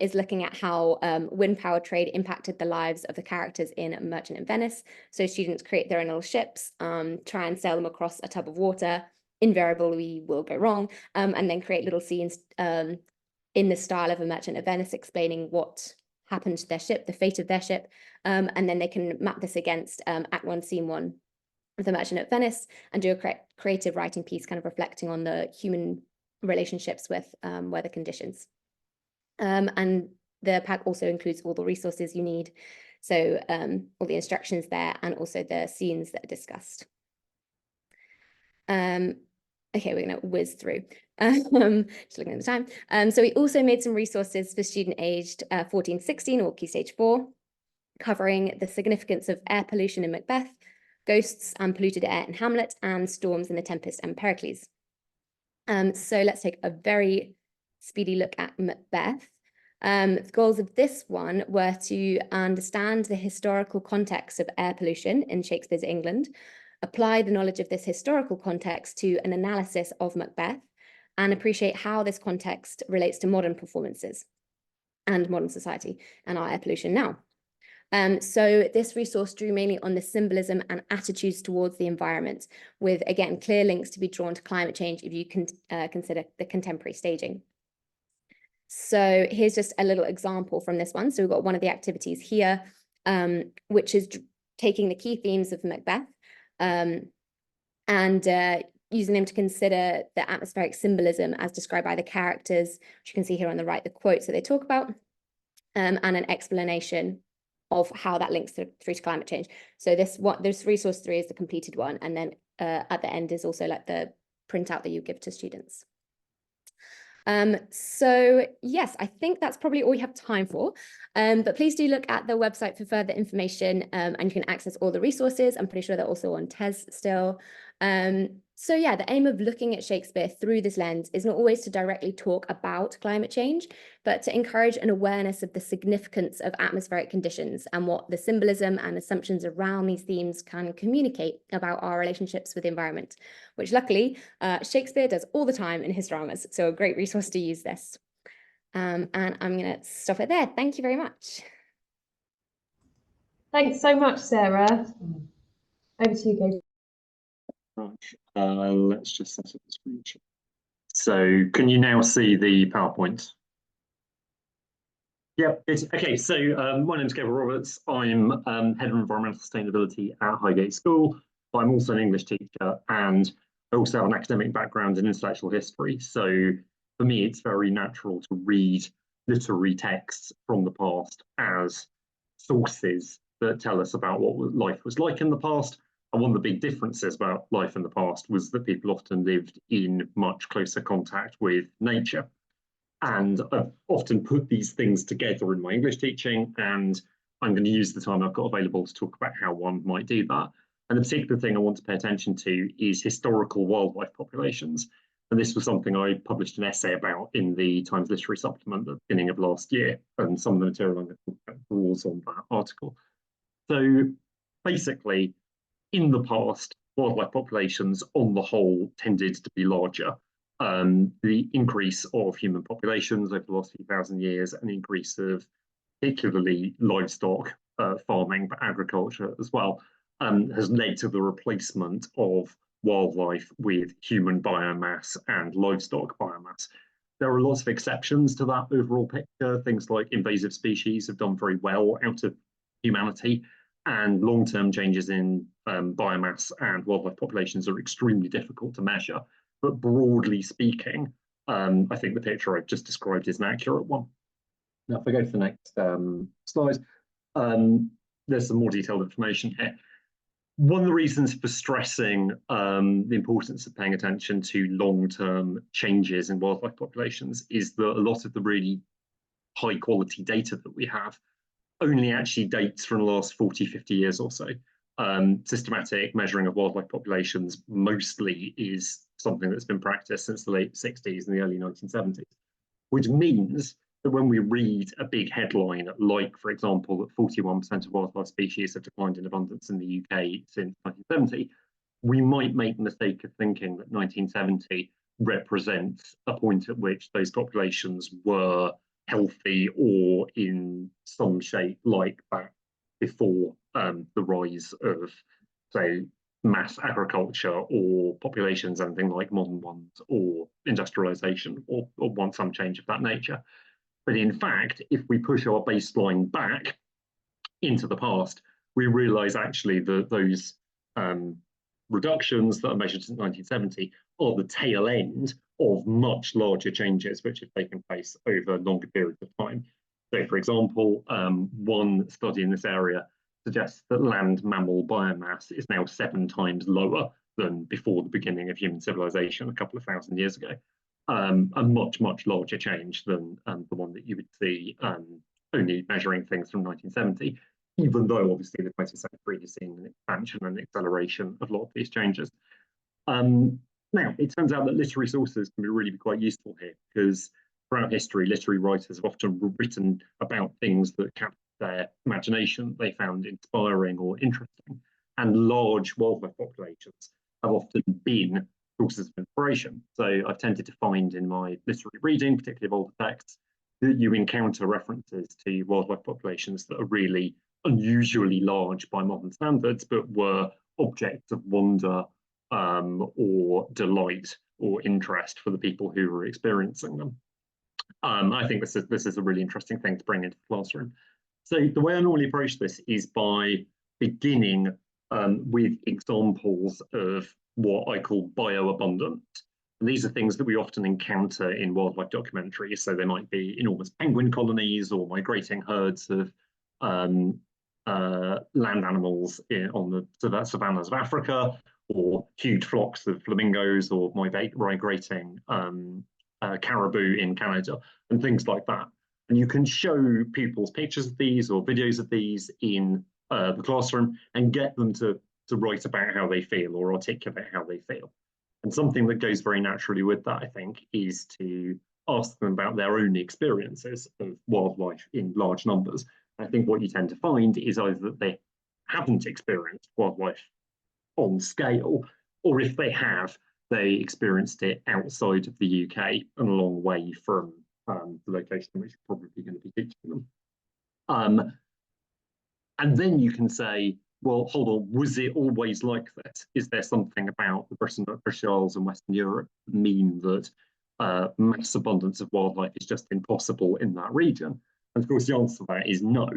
is looking at how wind-powered trade impacted the lives of the characters in Merchant of Venice. So students create their own little ships, try and sail them across a tub of water. Invariably will go wrong, and then create little scenes in the style of a Merchant of Venice, explaining what happened to their ship, the fate of their ship, and then they can map this against Act 1, Scene 1 of the Merchant of Venice, and do a creative writing piece kind of reflecting on the human relationships with weather conditions. And the pack also includes all the resources you need, so all the instructions there, and also the scenes that are discussed. Okay, we're going to whiz through. Just looking at the time. So we also made some resources for student aged 14-16 or Key Stage 4, covering the significance of air pollution in Macbeth, ghosts and polluted air in Hamlet, and storms in The Tempest and Pericles. So let's take a very speedy look at Macbeth. The goals of this one were to understand the historical context of air pollution in Shakespeare's England, apply the knowledge of this historical context to an analysis of Macbeth, and appreciate how this context relates to modern performances and modern society and our air pollution now. So this resource drew mainly on the symbolism and attitudes towards the environment, with, again, clear links to be drawn to climate change if you can consider the contemporary staging. So here's just a little example from this one. So we've got one of the activities here, which is taking the key themes of Macbeth, and using them to consider the atmospheric symbolism as described by the characters, which you can see here on the right, the quotes that they talk about, and an explanation of how that links through to climate change. So this resource 3 is the completed one, and then at the end is also like the printout that you give to students. So yes, I think that's probably all we have time for, but please do look at the website for further information, and you can access all the resources. I'm pretty sure they're also on TES still. So yeah, the aim of looking at Shakespeare through this lens is not always to directly talk about climate change, but to encourage an awareness of the significance of atmospheric conditions and what the symbolism and assumptions around these themes can communicate about our relationships with the environment, which luckily Shakespeare does all the time in his dramas. So a great resource to use this. And I'm going to stop it there. Thank you very much. Thanks so much, Sarah. Over to you, Gabriel. Right, let's just set up the screen share. So can you now see the PowerPoint? Yeah, okay. So my name is Gabriel Roberts. I'm Head of Environmental Sustainability at Highgate School. I'm also an English teacher, and I also have an academic background in intellectual history. So for me, it's very natural to read literary texts from the past as sources that tell us about what life was like in the past. And one of the big differences about life in the past was that people often lived in much closer contact with nature. And I've often put these things together in my English teaching, and I'm going to use the time I've got available to talk about how one might do that. And the particular thing I want to pay attention to is historical wildlife populations. And this was something I published an essay about in the Times Literary Supplement at the beginning of last year, and some of the material I'm going to talk about draws on that article. So basically, in the past, wildlife populations on the whole tended to be larger. The increase of human populations over the last few thousand years, an increase of particularly livestock farming, but agriculture as well, has led to the replacement of wildlife with human biomass and livestock biomass. There are lots of exceptions to that overall picture. Things like invasive species have done very well out of humanity, and long-term changes in biomass and wildlife populations are extremely difficult to measure. But broadly speaking, I think the picture I've just described is an accurate one. Now, if I go to the next slide, there's some more detailed information here. One of the reasons for stressing the importance of paying attention to long-term changes in wildlife populations is that a lot of the really high-quality data that we have only actually dates from the last 40, 50 years or so. Systematic measuring of wildlife populations mostly is something that's been practiced since the late 60s and the early 1970s, which means that when we read a big headline, like, for example, that 41% of wildlife species have declined in abundance in the UK since 1970, we might make the mistake of thinking that 1970 represents a point at which those populations were healthy or in some shape like that before the rise of, say, mass agriculture or populations, anything like modern ones, or industrialization, or want some change of that nature. But in fact, if we push our baseline back into the past, we realize actually that those reductions that are measured since 1970 are the tail end of much larger changes which have taken place over longer periods of time. So, for example, one study in this area suggests that land mammal biomass is now 7 times lower than before the beginning of human civilization a couple of thousand years ago. A much, much larger change than the one that you would see only measuring things from 1970, even though obviously the 20th century has seen an expansion and acceleration of a lot of these changes. Now, it turns out that literary sources can really be quite useful here, because throughout history, literary writers have often written about things that captured their imagination, they found inspiring or interesting, and large wildlife populations have often been sources of inspiration. So I've tended to find in my literary reading, particularly of older texts, that you encounter references to wildlife populations that are really unusually large by modern standards, but were objects of wonder or delight or interest for the people who were experiencing them. I think this is a really interesting thing to bring into the classroom. So the way I normally approach this is by beginning with examples of what I call bioabundant. And these are things that we often encounter in wildlife documentaries. So they might be enormous penguin colonies or migrating herds of land animals on the savannas of Africa, or huge flocks of flamingos or migrating caribou in Canada, and things like that. And you can show pupils pictures of these or videos of these in the classroom and get them to write about how they feel or articulate how they feel. And something that goes very naturally with that, I think, is to ask them about their own experiences of wildlife in large numbers. I think what you tend to find is either that they haven't experienced wildlife on scale, or if they have, they experienced it outside of the UK and a long way from the location which you're probably going to be teaching them. And then you can say, well, hold on, was it always like this? Is there something about the British Isles and Western Europe that mean that mass abundance of wildlife is just impossible in that region? And of course, the answer to that is no.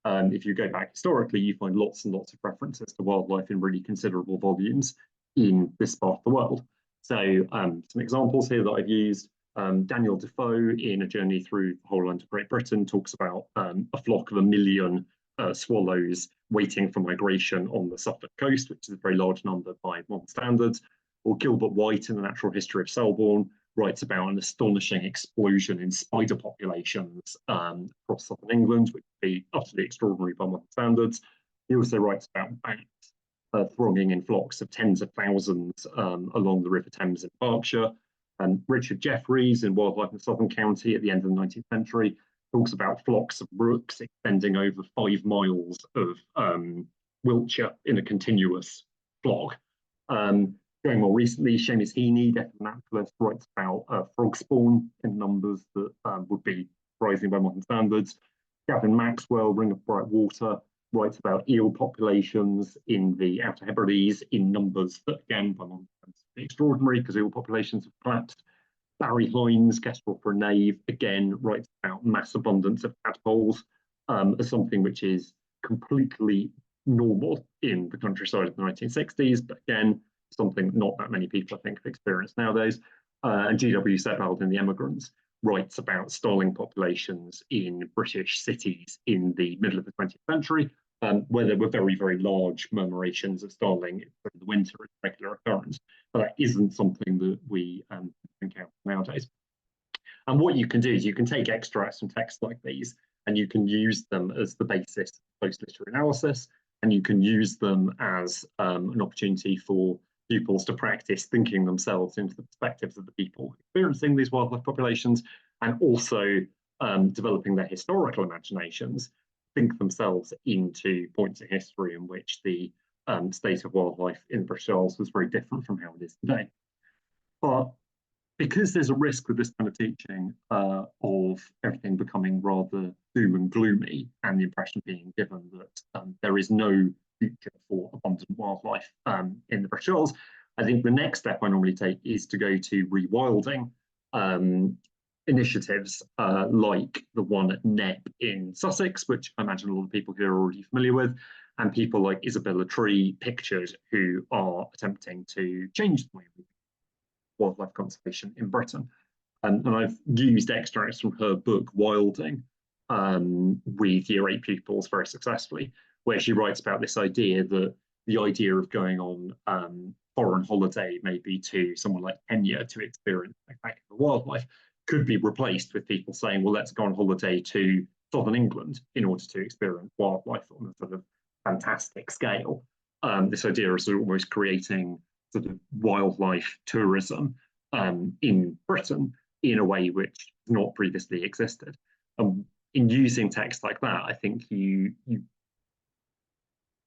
If you go back historically, you find lots and lots of references to wildlife in really considerable volumes in this part of the world. So some examples here that I've used. Daniel Defoe, in A Journey Through the Whole Land of Great Britain, talks about a flock of 1 million swallows waiting for migration on the Suffolk coast, which is a very large number by modern standards. Or Gilbert White, in The Natural History of Selborne, writes about an astonishing explosion in spider populations across southern England, which would be utterly extraordinary by modern standards. He also writes about bats thronging in flocks of tens of thousands along the River Thames in Berkshire. And Richard Jeffreys, in Wildlife in Southern County at the end of the 19th century, talks about flocks of rooks extending over 5 miles of Wiltshire in a continuous flock. Going more recently, Seamus Heaney, deaf naturalist, writes about frog spawn in numbers that would be rising by modern standards. Gavin Maxwell, Ring of Bright Water, writes about eel populations in the Outer Hebrides in numbers that, again, by modern standards, are extraordinary because eel populations have collapsed. Barry Hines, Kestrel for a Knave, again writes about mass abundance of tadpoles as something which is completely normal in the countryside of the 1960s, but again, something not that many people, I think, have experienced nowadays. And G.W. Sebald in The Emigrants writes about starling populations in British cities in the middle of the 20th century, where there were very, very large murmurations of starling in the winter as a regular occurrence. But that isn't something that we encounter nowadays. And what you can do is you can take extracts from texts like these, and you can use them as the basis of post-literary analysis, and you can use them as an opportunity for pupils to practice thinking themselves into the perspectives of the people experiencing these wildlife populations, and also developing their historical imaginations, think themselves into points in history in which the state of wildlife in the British Isles was very different from how it is today. But because there's a risk with this kind of teaching of everything becoming rather doom and gloomy, and the impression being given that there is no future for abundant wildlife in the British Isles, I think the next step I normally take is to go to rewilding initiatives like the one at NEP in Sussex, which I imagine a lot of people here are already familiar with, and people like Isabella Tree pictured, who are attempting to change the way we wildlife conservation in Britain. And I've used extracts from her book Wilding with Year 8 pupils very successfully, where she writes about this idea that the idea of going on foreign holiday, maybe to someone like Kenya to experience spectacular wildlife, could be replaced with people saying, well, let's go on holiday to southern England in order to experience wildlife on a sort of fantastic scale. This idea of sort of almost creating sort of wildlife tourism in Britain in a way which has not previously existed. In using text like that, I think you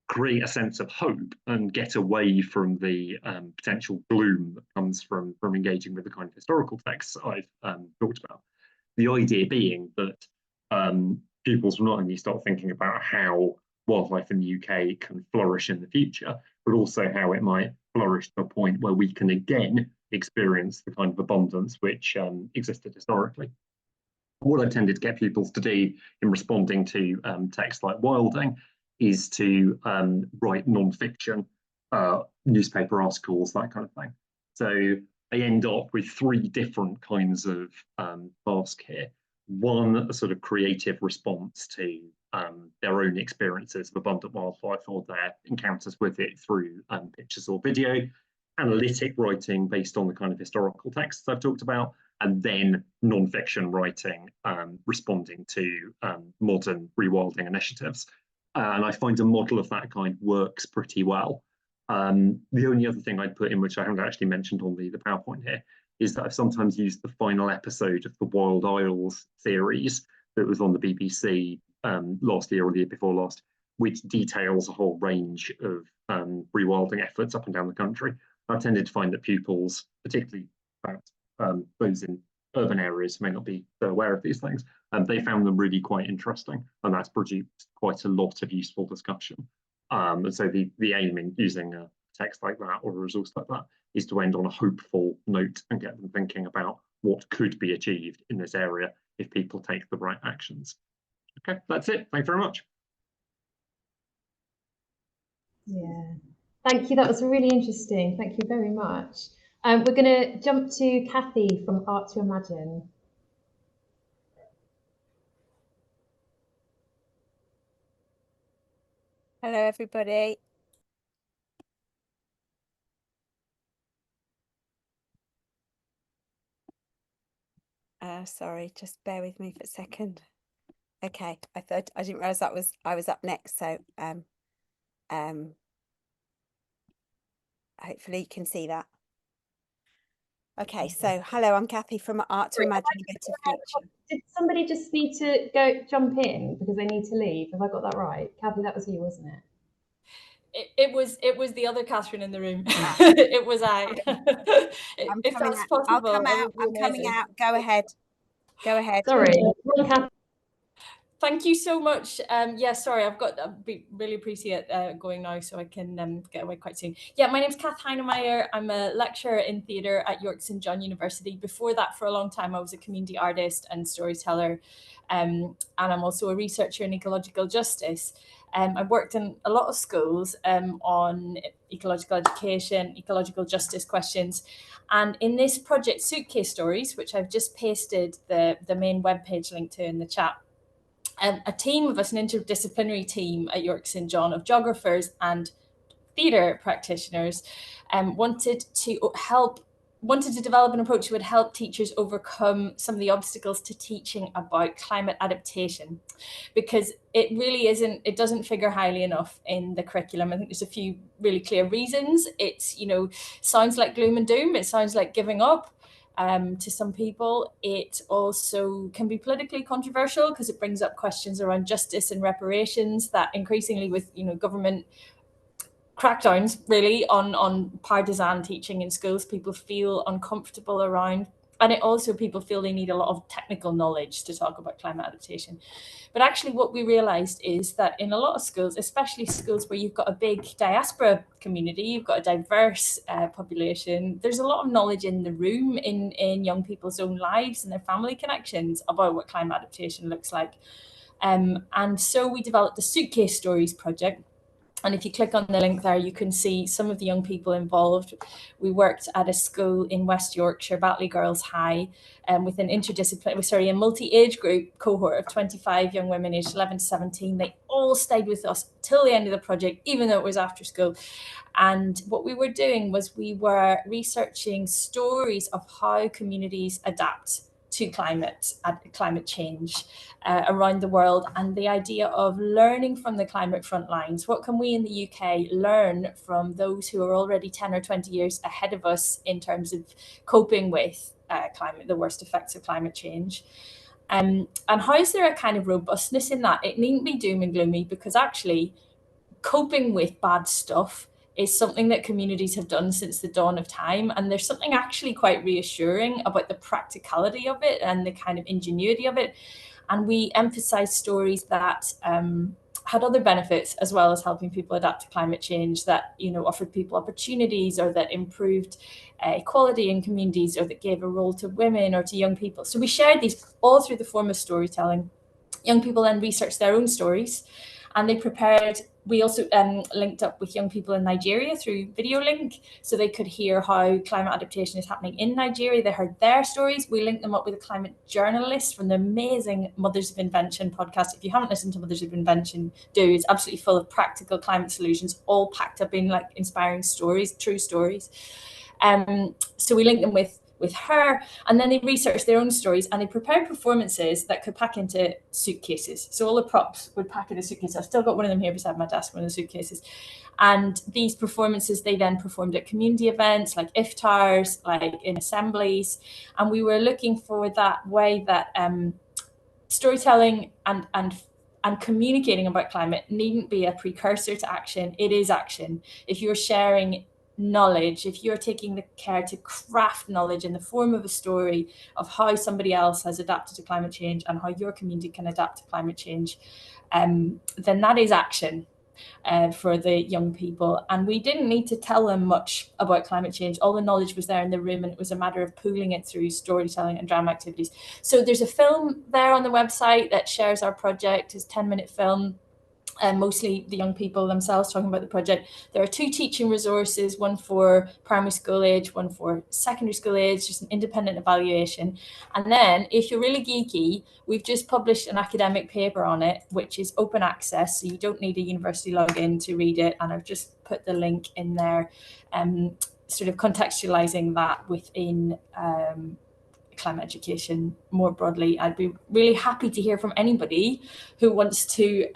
create a sense of hope and get away from the potential gloom that comes from engaging with the kind of historical texts I've talked about. The idea being that pupils will not only start thinking about how wildlife in the UK can flourish in the future, but also how it might flourish to a point where we can again experience the kind of abundance which existed historically. What I've tended to get pupils to do in responding to texts like Wilding is to write non-fiction, newspaper articles, that kind of thing. So I end up with 3 different kinds of task here. One, a sort of creative response to their own experiences of abundant wildlife or their encounters with it through pictures or video, analytic writing based on the kind of historical texts I've talked about, and then non-fiction writing responding to modern rewilding initiatives. And I find a model of that kind works pretty well. The only other thing I'd put in, which I haven't actually mentioned on the PowerPoint here, is that I've sometimes used the final episode of the Wild Isles series that was on the BBC last year or the year before last, which details a whole range of rewilding efforts up and down the country. I've tended to find that pupils, particularly those in urban areas who may not be so aware of these things, they found them really quite interesting, and that's produced quite a lot of useful discussion. And so the aim in using a text like that or a resource like that is to end on a hopeful note and get them thinking about what could be achieved in this area if people take the right actions. Okay, that's it. Thank you very much. Yeah, thank you. That was really interesting. Thank you very much. We're going to jump to Cathy from Art to Imagine. Hello, everybody. Sorry, just bear with me for a second. Okay, I didn't realise I was up next, so hopefully you can see that. Okay, so hello, I'm Cathy from Art to Imagine a Better Future. Did somebody just need to jump in because they need to leave? Have I got that right? Cathy, that was you, wasn't it? It was the other Catherine in the room. It was I. If that's possible. I'll come out. I'm coming out. Go ahead. Go ahead. Sorry. Cathy. Thank you so much. Yeah, sorry, I really appreciate going now so I can get away quite soon. Yeah, my name's Cathy Heinemeyer. I'm a lecturer in theatre at York St John University. Before that, for a long time, I was a community artist and storyteller. And I'm also a researcher in ecological justice. I've worked in a lot of schools on ecological education, ecological justice questions. And in this project, Suitcase Stories, which I've just pasted the main webpage link to in the chat, a team of us, an interdisciplinary team at York St John of geographers and theatre practitioners, wanted to develop an approach that would help teachers overcome some of the obstacles to teaching about climate adaptation, because it doesn't figure highly enough in the curriculum. I think there's a few really clear reasons. It's, sounds like gloom and doom. It sounds like giving up. To some people, it also can be politically controversial because it brings up questions around justice and reparations that increasingly with, government crackdowns really on partisan teaching in schools, people feel uncomfortable around. And it also, people feel they need a lot of technical knowledge to talk about climate adaptation. But actually what we realized is that in a lot of schools, especially schools where you've got a big diaspora community, you've got a diverse population, there's a lot of knowledge in the room, in young people's own lives and their family connections about what climate adaptation looks like. And so we developed the Suitcase Stories project. And if you click on the link there, you can see some of the young people involved. We worked at a school in West Yorkshire, Batley Girls High, with a multi-age group cohort of 25 young women aged 11 to 17. They all stayed with us till the end of the project, even though it was after school. And what we were doing was we were researching stories of how communities adapt to climate change around the world, and the idea of learning from the climate front lines. What can we in the UK learn from those who are already 10 or 20 years ahead of us in terms of coping with the worst effects of climate change? And how is there a kind of robustness in that? It needn't be doom and gloomy, because actually coping with bad stuff is something that communities have done since the dawn of time. And there's something actually quite reassuring about the practicality of it and the kind of ingenuity of it. And we emphasize stories that had other benefits, as well as helping people adapt to climate change, that offered people opportunities, or that improved equality in communities, or that gave a role to women or to young people. So we shared these all through the form of storytelling. Young people then researched their own stories, and they prepared. We also linked up with young people in Nigeria through video link, so they could hear how climate adaptation is happening in Nigeria. They heard their stories. We linked them up with a climate journalist from the amazing Mothers of Invention podcast. If you haven't listened to Mothers of Invention, do. It's absolutely full of practical climate solutions, all packed up in like inspiring stories, true stories. So we linked them with her, and then they researched their own stories, and they prepared performances that could pack into suitcases. So all the props would pack into suitcases. I've still got one of them here beside my desk, one of the suitcases. And these performances, they then performed at community events like iftars, like in assemblies. And we were looking for that way that storytelling and communicating about climate needn't be a precursor to action. It is action. If you're sharing knowledge, if you're taking the care to craft knowledge in the form of a story of how somebody else has adapted to climate change and how your community can adapt to climate change, then that is action for the young people. And we didn't need to tell them much about climate change. All the knowledge was there in the room, and it was a matter of pooling it through storytelling and drama activities. So there's a film there on the website that shares our project. It's a 10-minute film. And mostly the young people themselves talking about the project. There are 2 teaching resources, one for primary school age, one for secondary school age, just an independent evaluation. And then if you're really geeky, we've just published an academic paper on it, which is open access, so you don't need a university login to read it. And I've just put the link in there, sort of contextualizing that within climate education more broadly. I'd be really happy to hear from anybody who wants to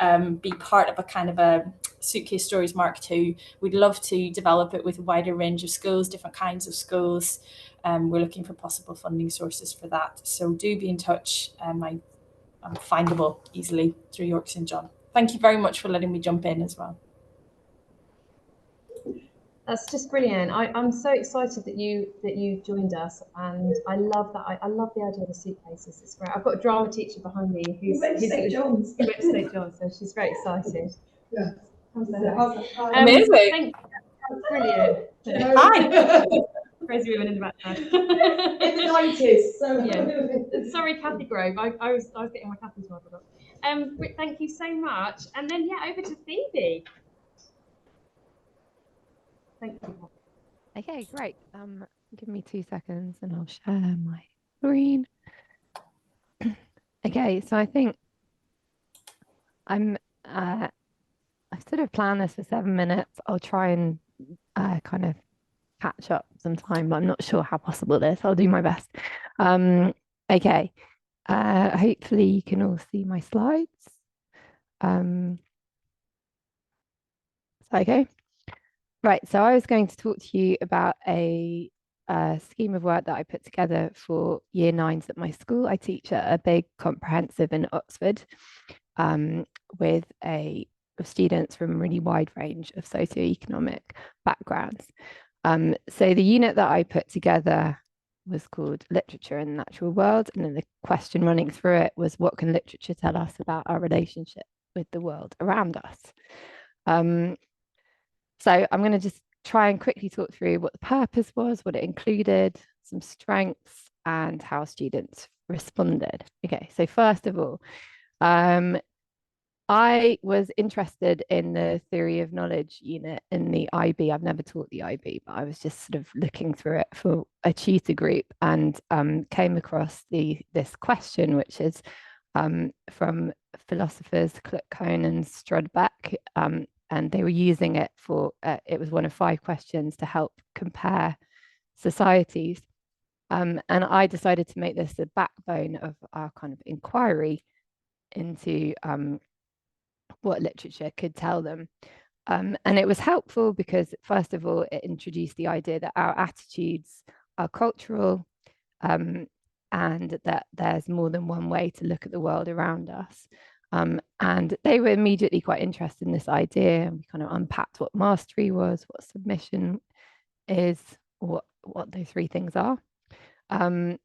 be part of a kind of a Suitcase Stories Mark II. We'd love to develop it with a wider range of schools, different kinds of schools. We're looking for possible funding sources for that. So do be in touch. I'm findable easily through York St John. Thank you very much for letting me jump in as well. That's just brilliant. I'm so excited that you joined us, and I love that. I love the idea of the suitcases. It's great. I've got a drama teacher behind me who's St John's. Who went to St John's, so she's very excited. Yeah. Amazing. That's brilliant. Hi. Crazy women in the background. In the 90s. So yeah. Sorry, Cathy Grove. I was getting my Cathy's one. Thank you so much. And then over to Phoebe. Thank you. Okay, great. Give me 2 seconds and I'll share my screen. Okay, so I think I've sort of planned this for 7 minutes. I'll try and kind of catch up some time, but I'm not sure how possible it is. I'll do my best. Okay. Hopefully you can all see my slides. Okay. Right, so I was going to talk to you about a scheme of work that I put together for year 9s at my school. I teach at a big comprehensive in Oxford with students from a really wide range of socioeconomic backgrounds. So the unit that I put together was called Literature in the Natural World, and then the question running through it was, what can literature tell us about our relationship with the world around us? So I'm going to just try and quickly talk through what the purpose was, what it included, some strengths, and how students responded. Okay, so first of all, I was interested in the theory of knowledge unit in the IB. I've never taught the IB, but I was just sort of looking through it for a tutor group and came across this question, which is from philosophers Kluck-Cohn and Strudbeck, and they were using it for, it was one of 5 questions to help compare societies. And I decided to make this the backbone of our kind of inquiry into what literature could tell them. And it was helpful because, first of all, it introduced the idea that our attitudes are cultural, and that there's more than one way to look at the world around us. And they were immediately quite interested in this idea, and we kind of unpacked what mastery was, what submission is, what those 3 things are. And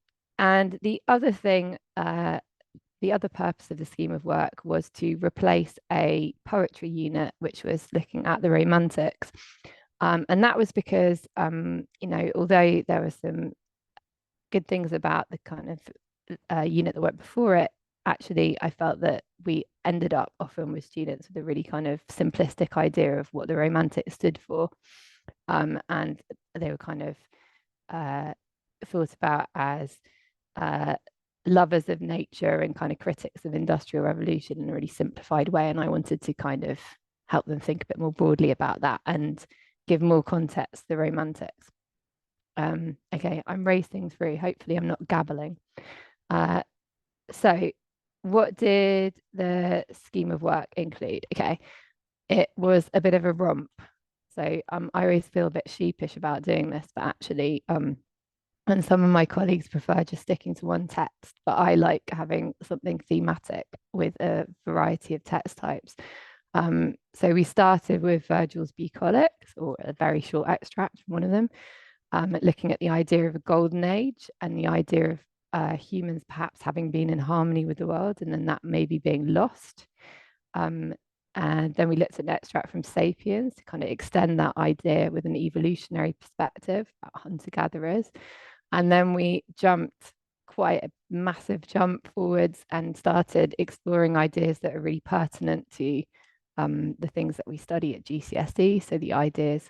the other thing, the other purpose of the scheme of work was to replace a poetry unit, which was looking at the Romantics. And that was because, you know, although there were some good things about the kind of unit that went before it, actually, I felt that we ended up often with students with a really kind of simplistic idea of what the Romantics stood for. And they were kind of thought about as lovers of nature and kind of critics of industrial revolution in a really simplified way. And I wanted to kind of help them think a bit more broadly about that and give more context to the Romantics. Okay, I'm racing through. Hopefully I'm not gabbling. So what did the scheme of work include? Okay, it was a bit of a romp. So I always feel a bit sheepish about doing this, but actually, and some of my colleagues prefer just sticking to one text, but I like having something thematic with a variety of text types. So we started with Virgil's Bucolics, or a very short extract from one of them, looking at the idea of a golden age and the idea of humans perhaps having been in harmony with the world, and then that maybe being lost. And then we looked at an extract from Sapiens to kind of extend that idea with an evolutionary perspective about hunter-gatherers. And then we jumped quite a massive jump forwards and started exploring ideas that are really pertinent to the things that we study at GCSE. So the ideas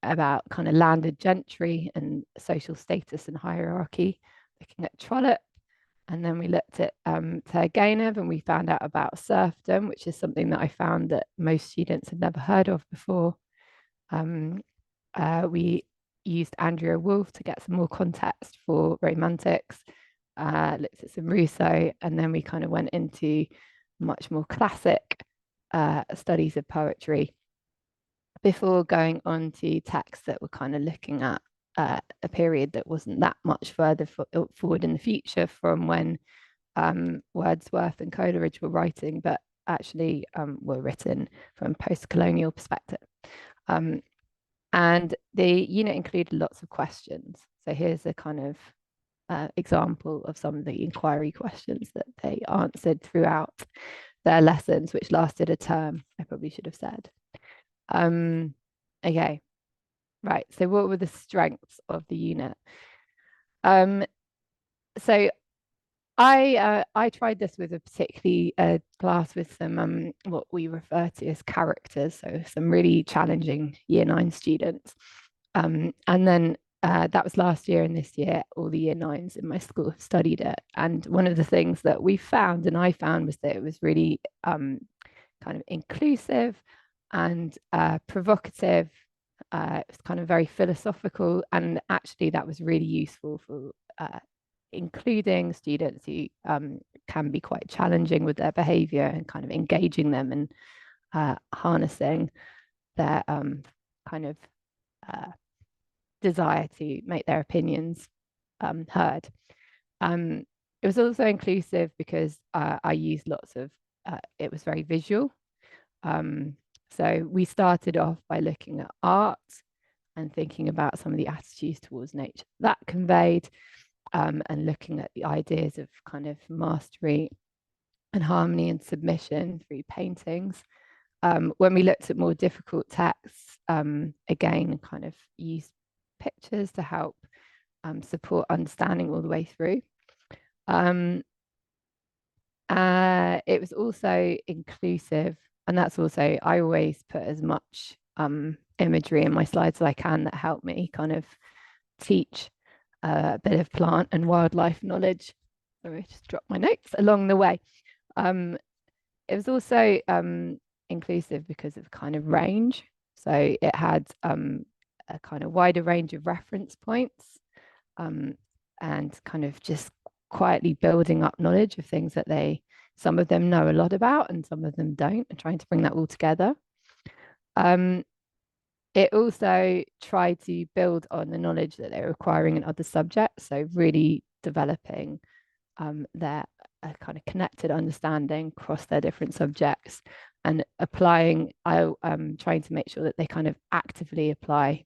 about kind of landed gentry and social status and hierarchy, looking at Trollope. And then we looked at Turgenev, and we found out about serfdom, which is something that I found that most students had never heard of before. We used Andrea Wolff to get some more context for Romantics, looked at some Rousseau, and then we kind of went into much more classic studies of poetry before going on to texts that were kind of looking at a period that wasn't that much further forward in the future from when Wordsworth and Coleridge were writing, but actually were written from a post-colonial perspective. And the unit included lots of questions. So here's a kind of example of some of the inquiry questions that they answered throughout their lessons, which lasted a term, I probably should have said. Okay, right, so what were the strengths of the unit? So I tried this with a particularly class with some what we refer to as characters, so some really challenging year 9 students. And then that was last year, and this year all the year 9s in my school have studied it. And one of the things that we found, and I found, was that it was really kind of inclusive and provocative. It was kind of very philosophical, and actually that was really useful for including students who can be quite challenging with their behavior, and kind of engaging them and harnessing their kind of desire to make their opinions heard. It was also inclusive because I used lots of, it was very visual. So we started off by looking at art and thinking about some of the attitudes towards nature that conveyed, and looking at the ideas of kind of mastery and harmony and submission through paintings. When we looked at more difficult texts, again, kind of used pictures to help support understanding all the way through. It was also inclusive, and that's also, I always put as much imagery in my slides as I can that help me kind of teach a bit of plant and wildlife knowledge. Sorry, I just dropped my notes along the way. It was also inclusive because of kind of range. So it had a kind of wider range of reference points, and kind of just quietly building up knowledge of things that some of them know a lot about and some of them don't, and trying to bring that all together. It also tried to build on the knowledge that they're acquiring in other subjects, so really developing their kind of connected understanding across their different subjects, and applying, trying to make sure that they kind of actively apply,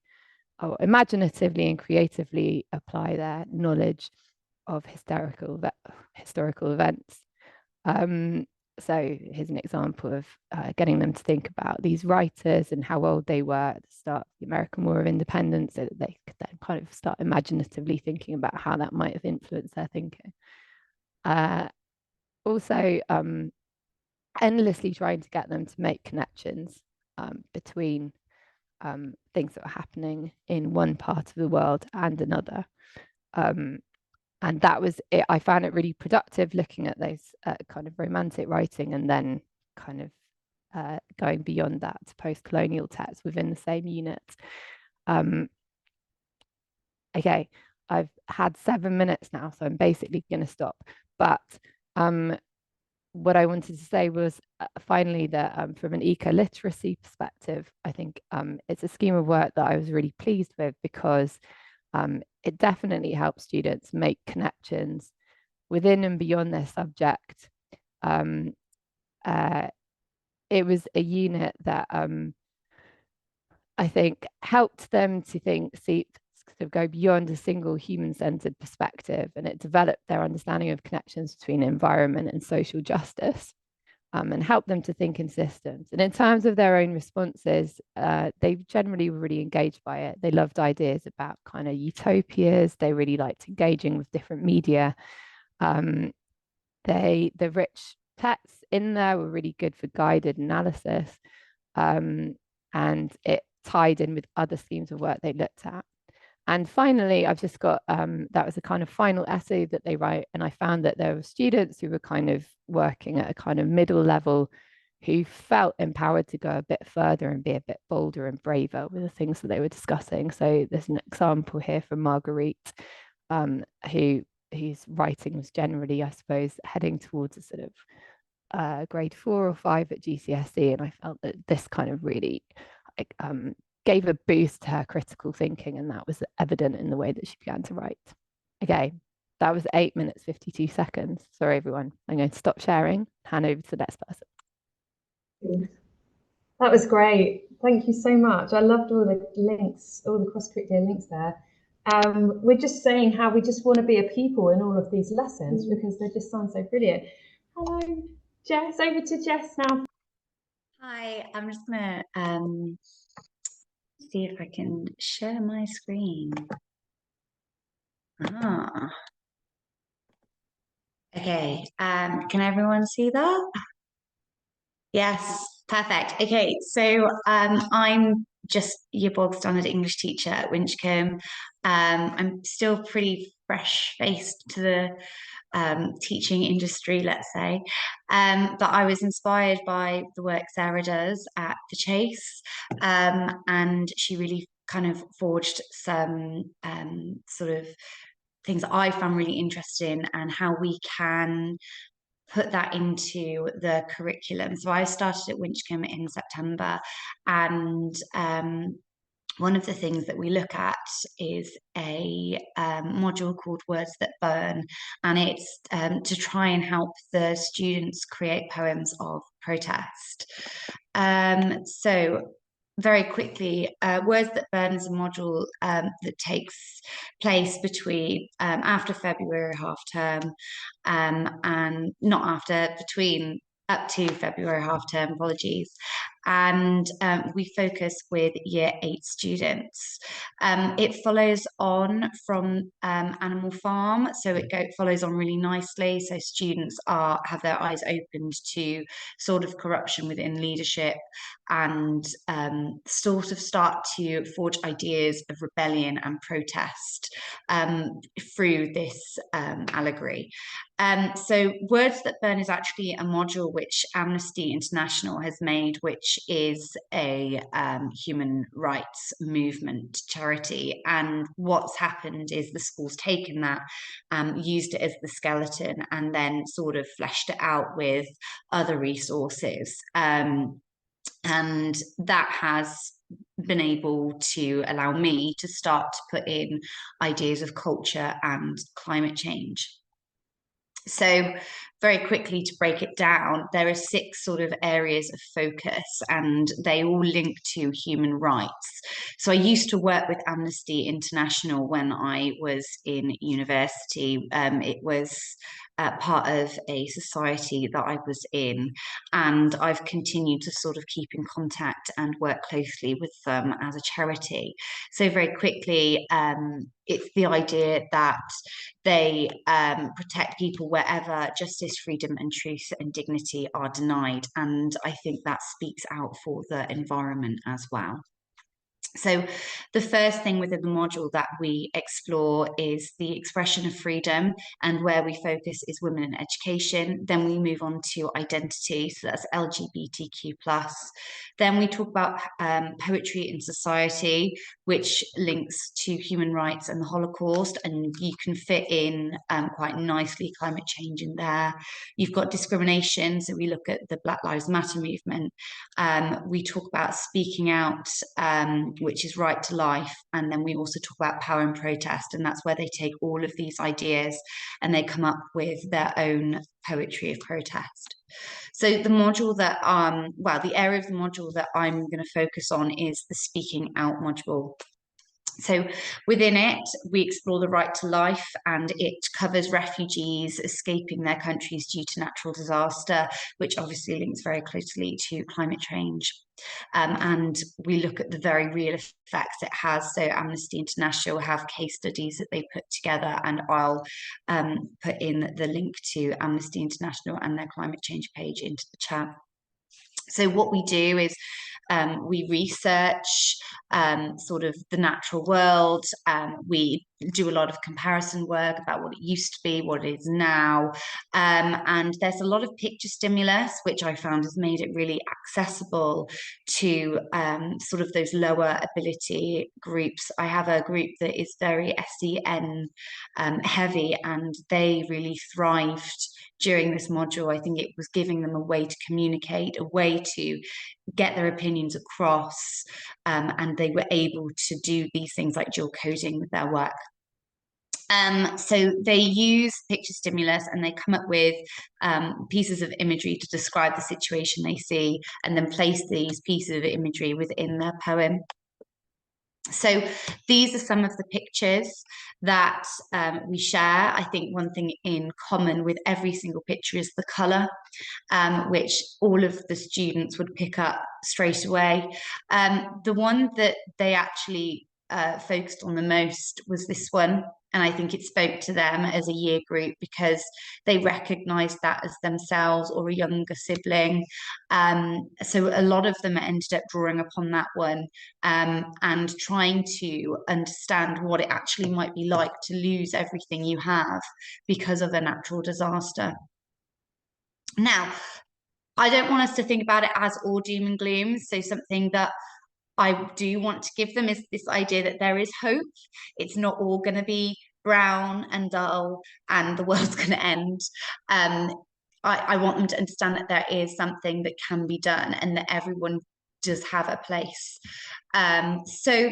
or imaginatively and creatively apply, their knowledge of historical events. So here's an example of getting them to think about these writers and how old they were at the start of the American War of Independence, so that they could then kind of start imaginatively thinking about how that might have influenced their thinking. Also, endlessly trying to get them to make connections between things that were happening in one part of the world and another. And that was it. I found it really productive looking at those kind of romantic writing, and then kind of going beyond that to post-colonial texts within the same unit. Okay, I've had 7 minutes now, so I'm basically going to stop. But what I wanted to say was finally that from an eco-literacy perspective, I think it's a scheme of work that I was really pleased with, because it definitely helps students make connections within and beyond their subject. It was a unit that I think helped them to go beyond a single human-centered perspective, and it developed their understanding of connections between environment and social justice, and helped them to think in systems. And in terms of their own responses, they generally were really engaged by it. They loved ideas about kind of utopias. They really liked engaging with different media. The rich texts in there were really good for guided analysis, and it tied in with other schemes of work they looked at. And finally, I've just got, that was a kind of final essay that they write. And I found that there were students who were kind of working at a kind of middle level, who felt empowered to go a bit further and be a bit bolder and braver with the things that they were discussing. So there's an example here from Marguerite, whose writing was generally, I suppose, heading towards a sort of grade 4 or 5 at GCSE. And I felt that this kind of really gave a boost to her critical thinking, and that was evident in the way that she began to write. Okay, that was 8 minutes 52 seconds. Sorry everyone, I'm going to stop sharing, hand over to the next person. That was great, thank you so much. I loved all the links, all the cross-curricular links there. We're just saying how we just want to be a pupil in all of these lessons, because they just sound so brilliant. Hello Jess, over to Jess now. Hi, I'm just gonna see if I can share my screen. Okay, can everyone see that? Yes, perfect. Okay, so I'm just your bog standard English teacher at Winchcombe. I'm still pretty fresh-faced to the teaching industry, let's say. But I was inspired by the work Sarah does at The Chase, and she really kind of forged some sort of things that I found really interesting, and how we can put that into the curriculum. So I started at Winchcombe in September, and one of the things that we look at is a module called Words That Burn, and it's to try and help the students create poems of protest. So very quickly, Words That Burn is a module that takes place between after February half term, and not after, between up to February half term, apologies. And we focus with year 8 students. It follows on from Animal Farm, so it follows on really nicely. So students have their eyes opened to sort of corruption within leadership, and sort of start to forge ideas of rebellion and protest through this allegory. So Words That Burn is actually a module which Amnesty International has made, which is a human rights movement charity. And what's happened is the school's taken that, used it as the skeleton, and then sort of fleshed it out with other resources. And that has been able to allow me to start to put in ideas of culture and climate change. So very quickly, to break it down, there are 6 sort of areas of focus, and they all link to human rights. So I used to work with Amnesty International when I was in university. It was part of a society that I was in, and I've continued to sort of keep in contact and work closely with them as a charity. So very quickly, it's the idea that they protect people wherever justice, freedom and truth and dignity are denied. And I think that speaks out for the environment as well. So the first thing within the module that we explore is the expression of freedom, and where we focus is women in education. Then we move on to identity, so that's LGBTQ+. Then we talk about poetry in society, which links to human rights and the Holocaust, and you can fit in quite nicely climate change in there. You've got discrimination, so we look at the Black Lives Matter movement. We talk about speaking out, which is right to life, and then we also talk about power and protest, and that's where they take all of these ideas and they come up with their own poetry of protest. So the module that the area of the module that I'm going to focus on is the speaking out module. So within it, we explore the right to life, and it covers refugees escaping their countries due to natural disaster, which obviously links very closely to climate change. And we look at the very real effects it has. So Amnesty International have case studies that they put together, and I'll put in the link to Amnesty International and their climate change page into the chat. So what we do is we research sort of the natural world. We do a lot of comparison work about what it used to be, what it is now. And there's a lot of picture stimulus, which I found has made it really accessible to sort of those lower ability groups. I have a group that is very SEN heavy, and they really thrived during this module. I think it was giving them a way to communicate, a way to get their opinions across, and they were able to do these things like dual coding with their work. So they use picture stimulus, and they come up with pieces of imagery to describe the situation they see, and then place these pieces of imagery within their poem. So these are some of the pictures that we share. I think one thing in common with every single picture is the colour, which all of the students would pick up straight away. The one that they actually focused on the most was this one. And I think it spoke to them as a year group because they recognised that as themselves or a younger sibling. So a lot of them ended up drawing upon that one and trying to understand what it actually might be like to lose everything you have because of a natural disaster. Now, I don't want us to think about it as all doom and gloom. So something that I do want to give them is this idea that there is hope. It's not all going to be brown and dull and the world's going to end. I want them to understand that there is something that can be done and that everyone does have a place. So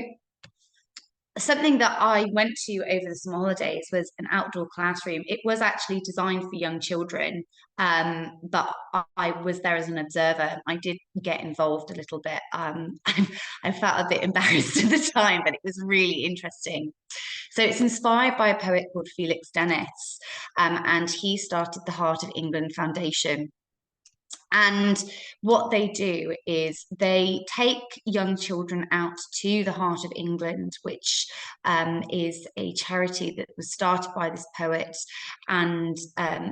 something that I went to over the summer holidays was an outdoor classroom. It was actually designed for young children, but I was there as an observer. I did get involved a little bit. I felt a bit embarrassed at the time, but it was really interesting. So it's inspired by a poet called Felix Dennis, and he started the Heart of England Foundation. And what they do is they take young children out to the Heart of England, which is a charity that was started by this poet. And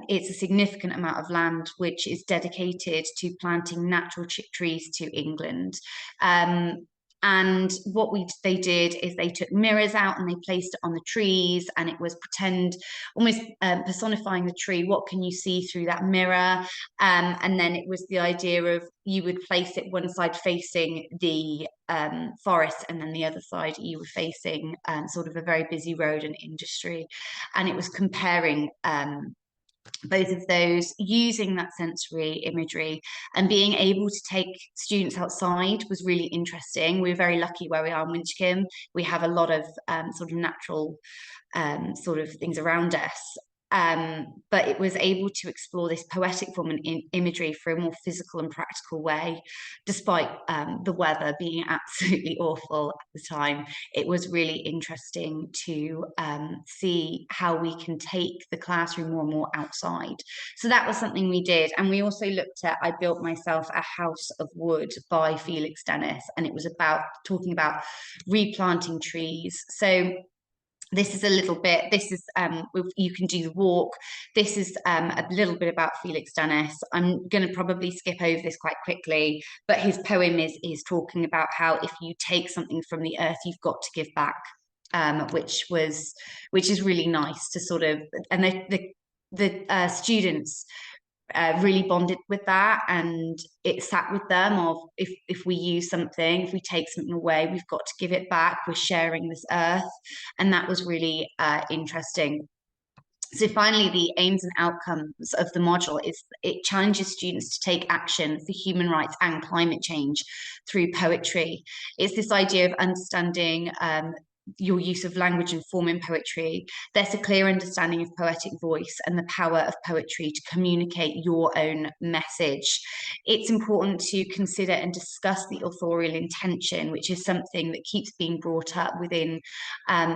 it's a significant amount of land which is dedicated to planting natural trees to England. And what they did is they took mirrors out and they placed it on the trees, and it was almost personifying the tree. What can you see through that mirror? And then it was the idea of you would place it one side facing the forest, and then the other side you were facing sort of a very busy road and industry. And it was comparing both of those, using that sensory imagery and being able to take students outside was really interesting. We're very lucky where we are in Winchcombe. We have a lot of sort of natural sort of things around us. But it was able to explore this poetic form and imagery for a more physical and practical way, despite the weather being absolutely awful at the time. It was really interesting to see how we can take the classroom more and more outside. So that was something we did. And we also looked at, I built myself a house of wood by Felix Dennis, and it was talking about replanting trees. So this is a little bit, you can do the walk. This is a little bit about Felix Dennis. I'm going to probably skip over this quite quickly, but his poem is talking about how if you take something from the earth, you've got to give back, which is really nice to sort of, and the students really bonded with that, and it sat with them of if we use something, if we take something away, we've got to give it back. We're sharing this earth, and that was really interesting. So finally, the aims and outcomes of the module is it challenges students to take action for human rights and climate change through poetry. It's this idea of understanding your use of language and form in poetry. There's a clear understanding of poetic voice and the power of poetry to communicate your own message. It's important to consider and discuss the authorial intention, which is something that keeps being brought up within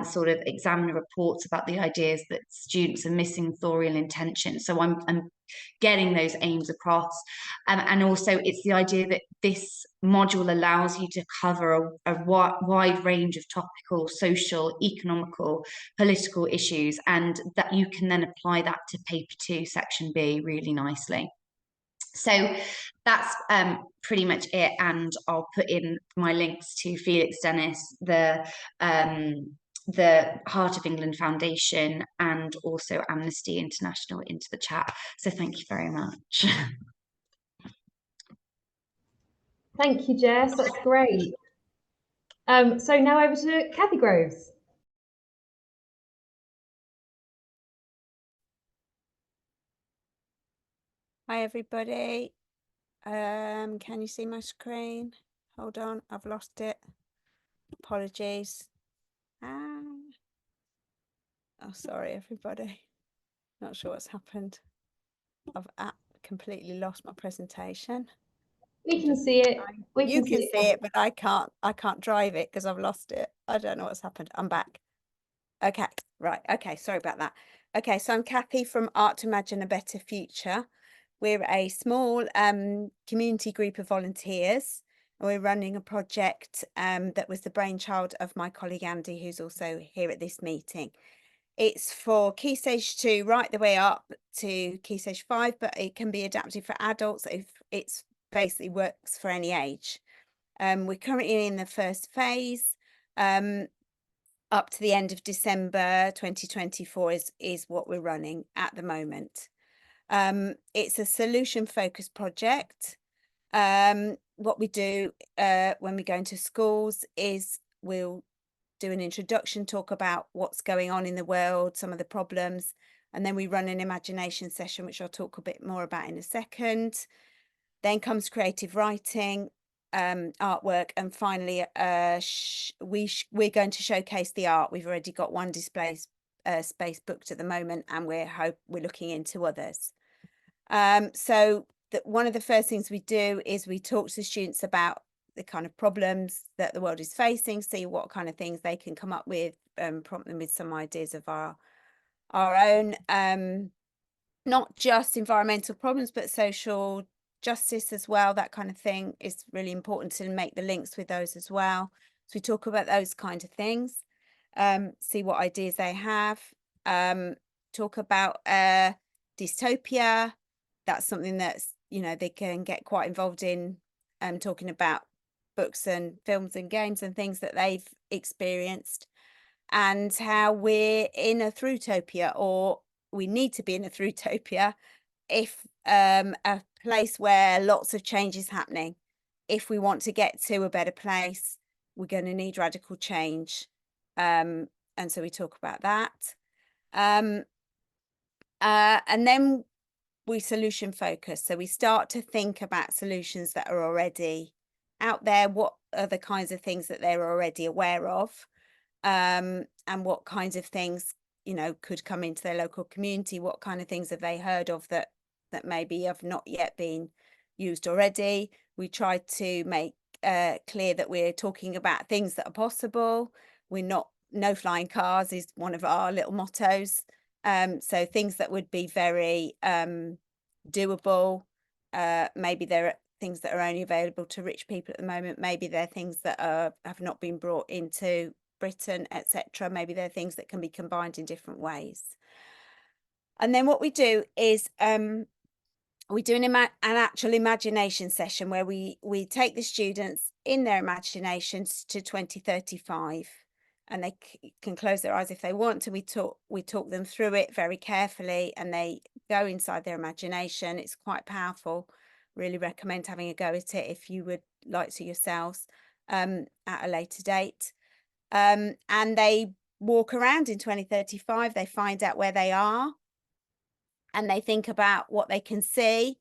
sort of examiner reports about the ideas that students are missing authorial intention. So I'm getting those aims across. And also it's the idea that this module allows you to cover a wide range of topical, social, economical, political issues, and that you can then apply that to paper 2, section B really nicely. So that's pretty much it, and I'll put in my links to Felix Dennis, the Heart of England Foundation, and also Amnesty International into the chat. So thank you very much. Thank you, Jess. That's great. So now over to Cathy Groves. Hi, everybody. Can you see my screen? Hold on, I've lost it. Apologies. Oh, sorry, everybody. Not sure what's happened. I've completely lost my presentation. We can see it. You can see it, but I can't drive it because I've lost it. I don't know what's happened. I'm back. Okay, right. Okay, sorry about that. Okay, so I'm Cathy from Art to Imagine a Better Future. We're a small community group of volunteers And we're running a project that was the brainchild of my colleague Andy, who's also here at this meeting. It's for Key Stage 2 right the way up to Key Stage 5, but it can be adapted for adults if it's basically works for any age. We're currently in the first phase. Up to the end of December 2024 is what we're running at the moment. It's a solution-focused project. What we do when we go into schools is we'll do an introduction, talk about what's going on in the world, some of the problems, and then we run an imagination session, which I'll talk a bit more about in a second. Then comes creative writing, artwork, and finally we're going to showcase the art. We've already got one display space booked at the moment, and we're looking into others. So one of the first things we do is we talk to the students about the kind of problems that the world is facing, see what kind of things they can come up with, prompt them with some ideas of our own, not just environmental problems, but social justice as well. That kind of thing is really important to make the links with those as well. So we talk about those kind of things, see what ideas they have, talk about dystopia. That's something that's, they can get quite involved in, talking about books and films and games and things that they've experienced, and how we're in a throughtopia, or we need to be in a throughtopia, if a place where lots of change is happening. If we want to get to a better place, we're going to need radical change. And so we talk about that. And then we solution focus. So we start to think about solutions that are already out there. What are the kinds of things that they're already aware of? And what kinds of things, could come into their local community? What kind of things have they heard of that maybe have not yet been used already? We try to make clear that we're talking about things that are possible. No flying cars is one of our little mottos. So things that would be very doable. Maybe there are things that are only available to rich people at the moment. Maybe they're things that have not been brought into Britain, etc. Maybe they're things that can be combined in different ways. And then what we do is we do an actual imagination session where we take the students in their imaginations to 2035, and they can close their eyes if they want to. We talk them through it very carefully, and they go inside their imagination. It's quite powerful. Really recommend having a go at it if you would like to yourselves at a later date. And they walk around in 2035. They find out where they are, and they think about what they can see.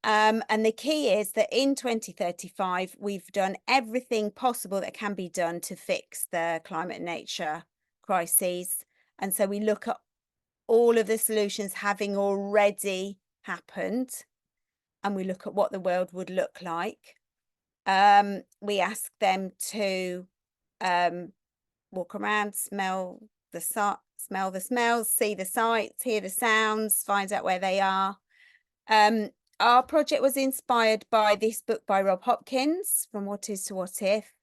And the key is that in 2035, we've done everything possible that can be done to fix the climate and nature crises. And so we look at all of the solutions having already happened, and we look at what the world would look like. We ask them to walk around, smell the smells, see the sights, hear the sounds, find out where they are. Our project was inspired by this book by Rob Hopkins, From What Is to What If.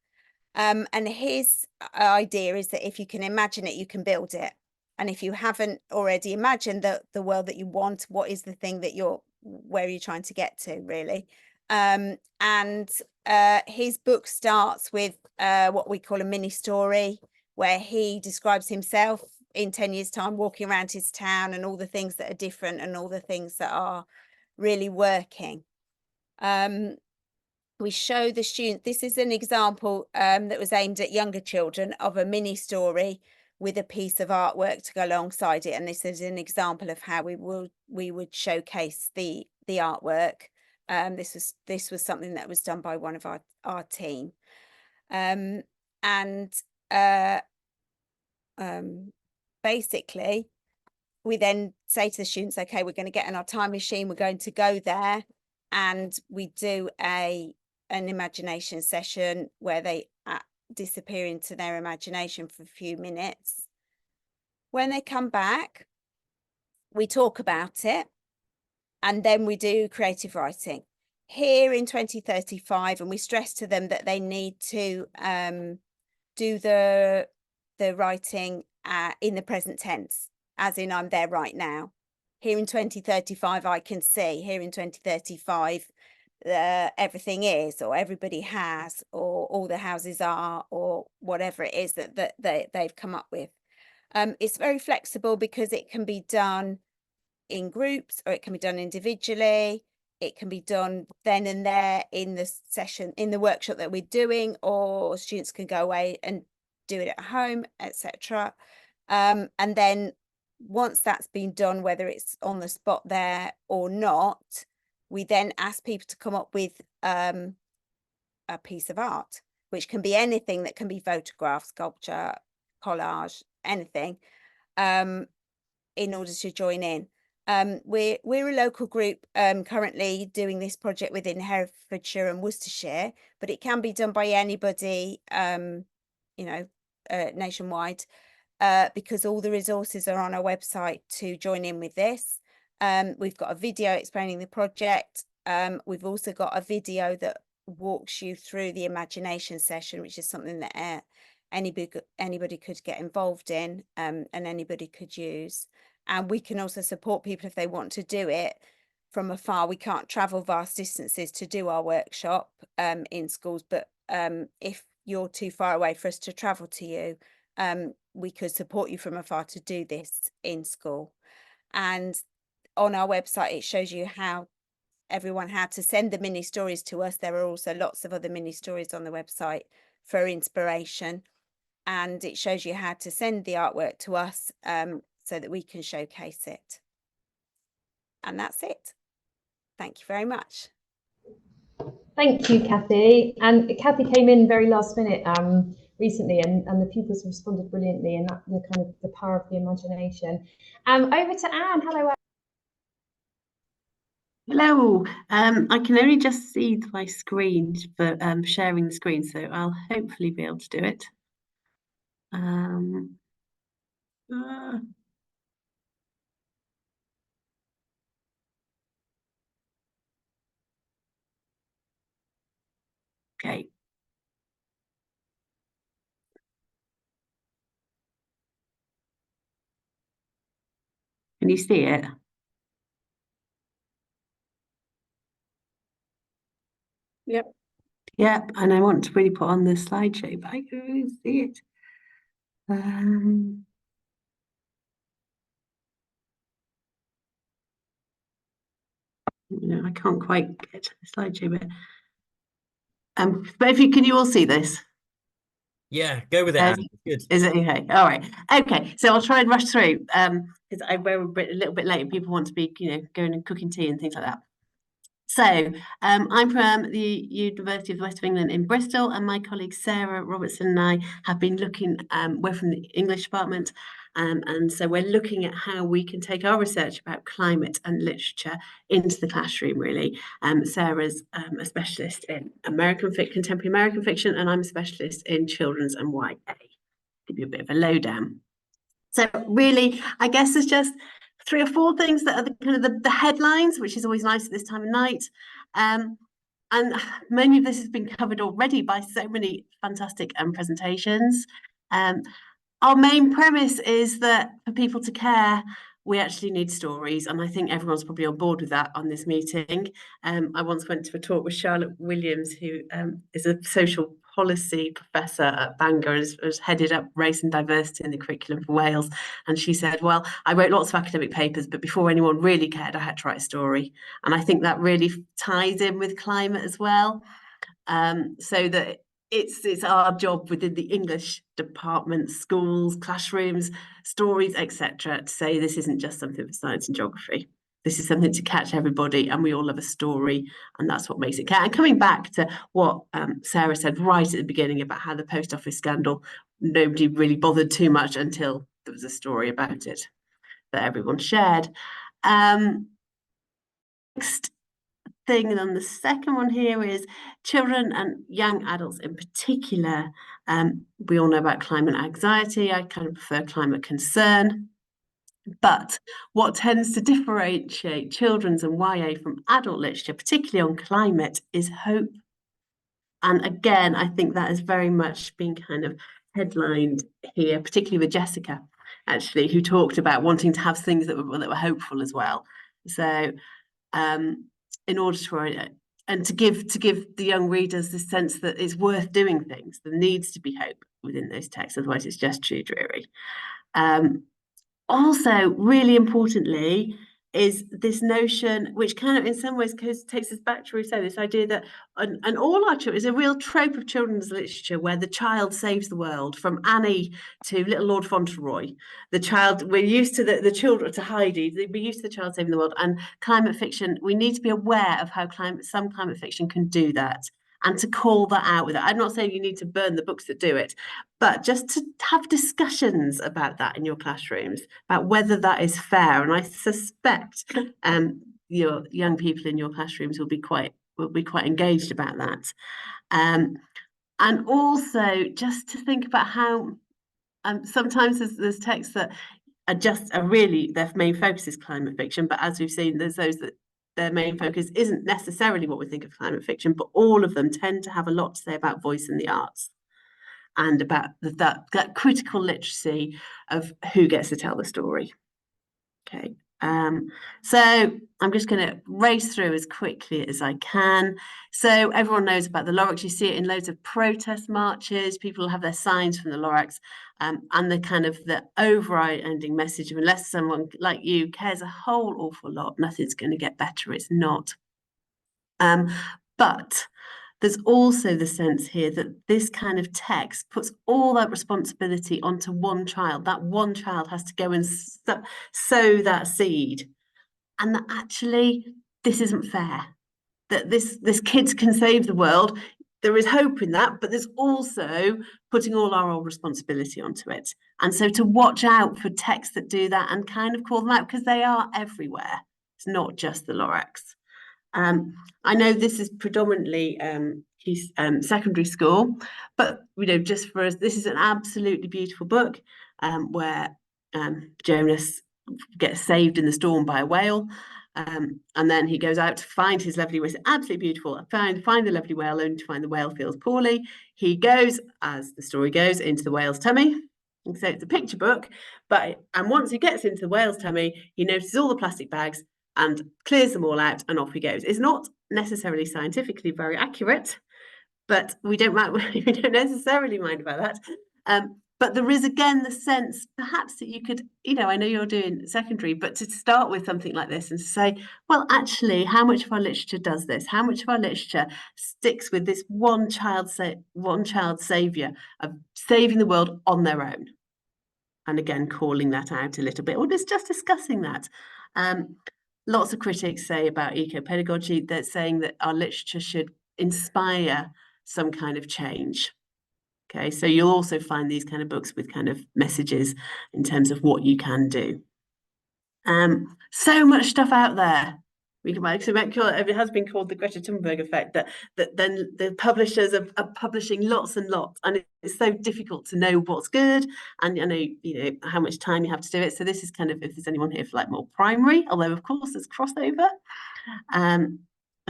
And his idea is that if you can imagine it, you can build it. And if you haven't already imagined the world that you want, what is the thing that where are you trying to get to, really? And his book starts with what we call a mini story, where he describes himself in 10 years' time walking around his town and all the things that are different and all the things that are really working. We show the students, this is an example that was aimed at younger children of a mini story with a piece of artwork to go alongside it. And this is an example of how we would showcase the artwork. This was something that was done by one of our team. Basically, we then say to the students, okay, we're going to get in our time machine, we're going to go there, and we do an imagination session where they disappear into their imagination for a few minutes. When they come back, we talk about it, and then we do creative writing. here in 2035, and we stress to them that they need to do the writing in the present tense, as in I'm there right now. Here in 2035, I can see. Here in 2035, everything is, or everybody has, or all the houses are, or whatever it is that they've come up with. It's very flexible because it can be done in groups, or it can be done individually. It can be done then and there in the session, in the workshop that we're doing, or students can go away and do it at home, etc. And then once that's been done, whether it's on the spot there or not, we then ask people to come up with a piece of art, which can be anything. That can be photograph, sculpture, collage, anything, in order to join in. We're a local group currently doing this project within Herefordshire and Worcestershire, but it can be done by anybody, nationwide, because all the resources are on our website to join in with this. We've got a video explaining the project. We've also got a video that walks you through the imagination session, which is something that anybody could get involved in, and anybody could use. And we can also support people if they want to do it from afar. We can't travel vast distances to do our workshop in schools, but if you're too far away for us to travel to you, we could support you from afar to do this in school. And on our website, it shows you how to send the mini stories to us. There are also lots of other mini stories on the website for inspiration, and it shows you how to send the artwork to us so that we can showcase it. And that's it. Thank you very much. Thank you, Cathy. And Cathy came in very last minute recently, and the pupils responded brilliantly, and that the kind of the power of the imagination. Over to Anne. Hello, Anne. Hello. I can only just see my screen for sharing the screen, so I'll hopefully be able to do it. Okay. Can you see it? Yep. Yep, and I want to really put on the slideshow, but I can really see it. No, I can't quite get to the slideshow bit. But can you all see this? Yeah, go with it, Anne. Good. Is it okay? All right. Okay, so I'll try and rush through because we're a little bit late and people want to be, going and cooking tea and things like that. So I'm from the University of the West of England in Bristol, and my colleague Sarah Robertson and I have been looking, we're from the English department, and so we're looking at how we can take our research about climate and literature into the classroom, really. Sarah's a specialist in contemporary American fiction, and I'm a specialist in children's and YA. Give you a bit of a lowdown. So really, I guess there's just 3 or 4 things that are the headlines, which is always nice at this time of night. And many of this has been covered already by so many fantastic presentations. Our main premise is that for people to care, we actually need stories, and I think everyone's probably on board with that on this meeting. I once went to a talk with Charlotte Williams, who is a social policy professor at Bangor and has headed up race and diversity in the curriculum for Wales. And she said, well, I wrote lots of academic papers, but before anyone really cared, I had to write a story. And I think that really ties in with climate as well. So that it's our job within the English department, schools, classrooms, stories, etc., to say this isn't just something for science and geography. This is something to catch everybody, and we all love a story, and that's what makes it count. And coming back to what Sarah said right at the beginning about how the post office scandal, nobody really bothered too much until there was a story about it that everyone shared. Next thing, and then the second one here is children and young adults in particular. We all know about climate anxiety. I kind of prefer climate concern. But what tends to differentiate children's and YA from adult literature, particularly on climate, is hope. And again, I think that has very much been kind of headlined here, particularly with Jessica, actually, who talked about wanting to have things that were hopeful as well. So in order to and to give the young readers the sense that it's worth doing things, there needs to be hope within those texts, otherwise it's just too dreary. Also, really importantly, is this notion, which kind of in some ways takes us back to Rousseau, this idea that and all our children is a real trope of children's literature where the child saves the world, from Annie to Little Lord Fauntleroy. The child, we're used to the children, to Heidi, we're used to the child saving the world. And climate fiction, we need to be aware of how some climate fiction can do that, and to call that out with it. I'm not saying you need to burn the books that do it, but just to have discussions about that in your classrooms, about whether that is fair. And I suspect your young people in your classrooms will be quite engaged about that. And also just to think about how sometimes there's texts that are really, their main focus is climate fiction, but as we've seen, there's those that their main focus isn't necessarily what we think of climate fiction, but all of them tend to have a lot to say about voice in the arts and about that critical literacy of who gets to tell the story. Okay, so I'm just going to race through as quickly as I can. So everyone knows about the Lorax. You see it in loads of protest marches. People have their signs from the Lorax, and the kind of the overriding message of, unless someone like you cares a whole awful lot, nothing's going to get better. It's not. But there's also the sense here that this kind of text puts all that responsibility onto one child. That one child has to go and sow that seed. And that actually, this isn't fair. That this kids can save the world. There is hope in that, but there's also putting all our old responsibility onto it. And so to watch out for texts that do that and kind of call them out, because they are everywhere. It's not just the Lorax. I know this is predominantly secondary school, but just for us, this is an absolutely beautiful book where Jonas gets saved in the storm by a whale, and then he goes out to find his lovely whale. It's absolutely beautiful. Find the lovely whale, only to find the whale feels poorly. He goes, as the story goes, into the whale's tummy. And so it's a picture book, and once he gets into the whale's tummy, he notices all the plastic bags and clears them all out, and off he goes. It's not necessarily scientifically very accurate, but we don't necessarily mind about that. But there is, again, the sense perhaps that you could, I know you're doing secondary, but to start with something like this and to say, well, actually, how much of our literature does this? How much of our literature sticks with this one child savior of saving the world on their own? And again, calling that out a little bit, or just discussing that. Lots of critics say about eco-pedagogy, they're saying that our literature should inspire some kind of change. Okay, so you'll also find these kind of books with kind of messages in terms of what you can do. So much stuff out there. We can make sure it has been called the Greta Thunberg effect, that then the publishers are publishing lots and lots, and it's so difficult to know what's good, and how much time you have to do it. So this is kind of, if there's anyone here for like more primary, although of course there's crossover,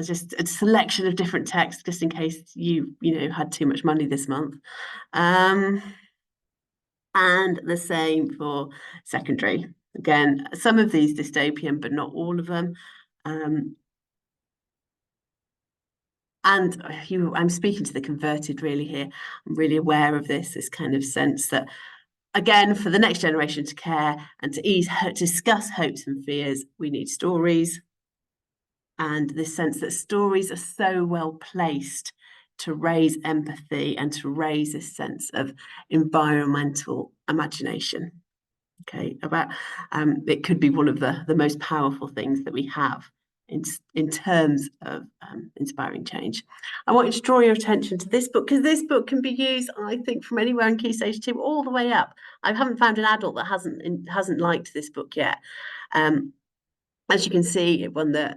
just a selection of different texts, just in case you had too much money this month, and the same for secondary. Again, some of these dystopian, but not all of them. And I'm speaking to the converted really here. I'm really aware of this kind of sense that, again, for the next generation to care and to discuss hopes and fears, we need stories. And this sense that stories are so well placed to raise empathy and to raise this sense of environmental imagination. Okay, about it could be one of the most powerful things that we have in terms of inspiring change. I want you to draw your attention to this book, because this book can be used, I think, from anywhere in Key Stage 2 all the way up. I haven't found an adult that hasn't liked this book yet. As you can see, it won the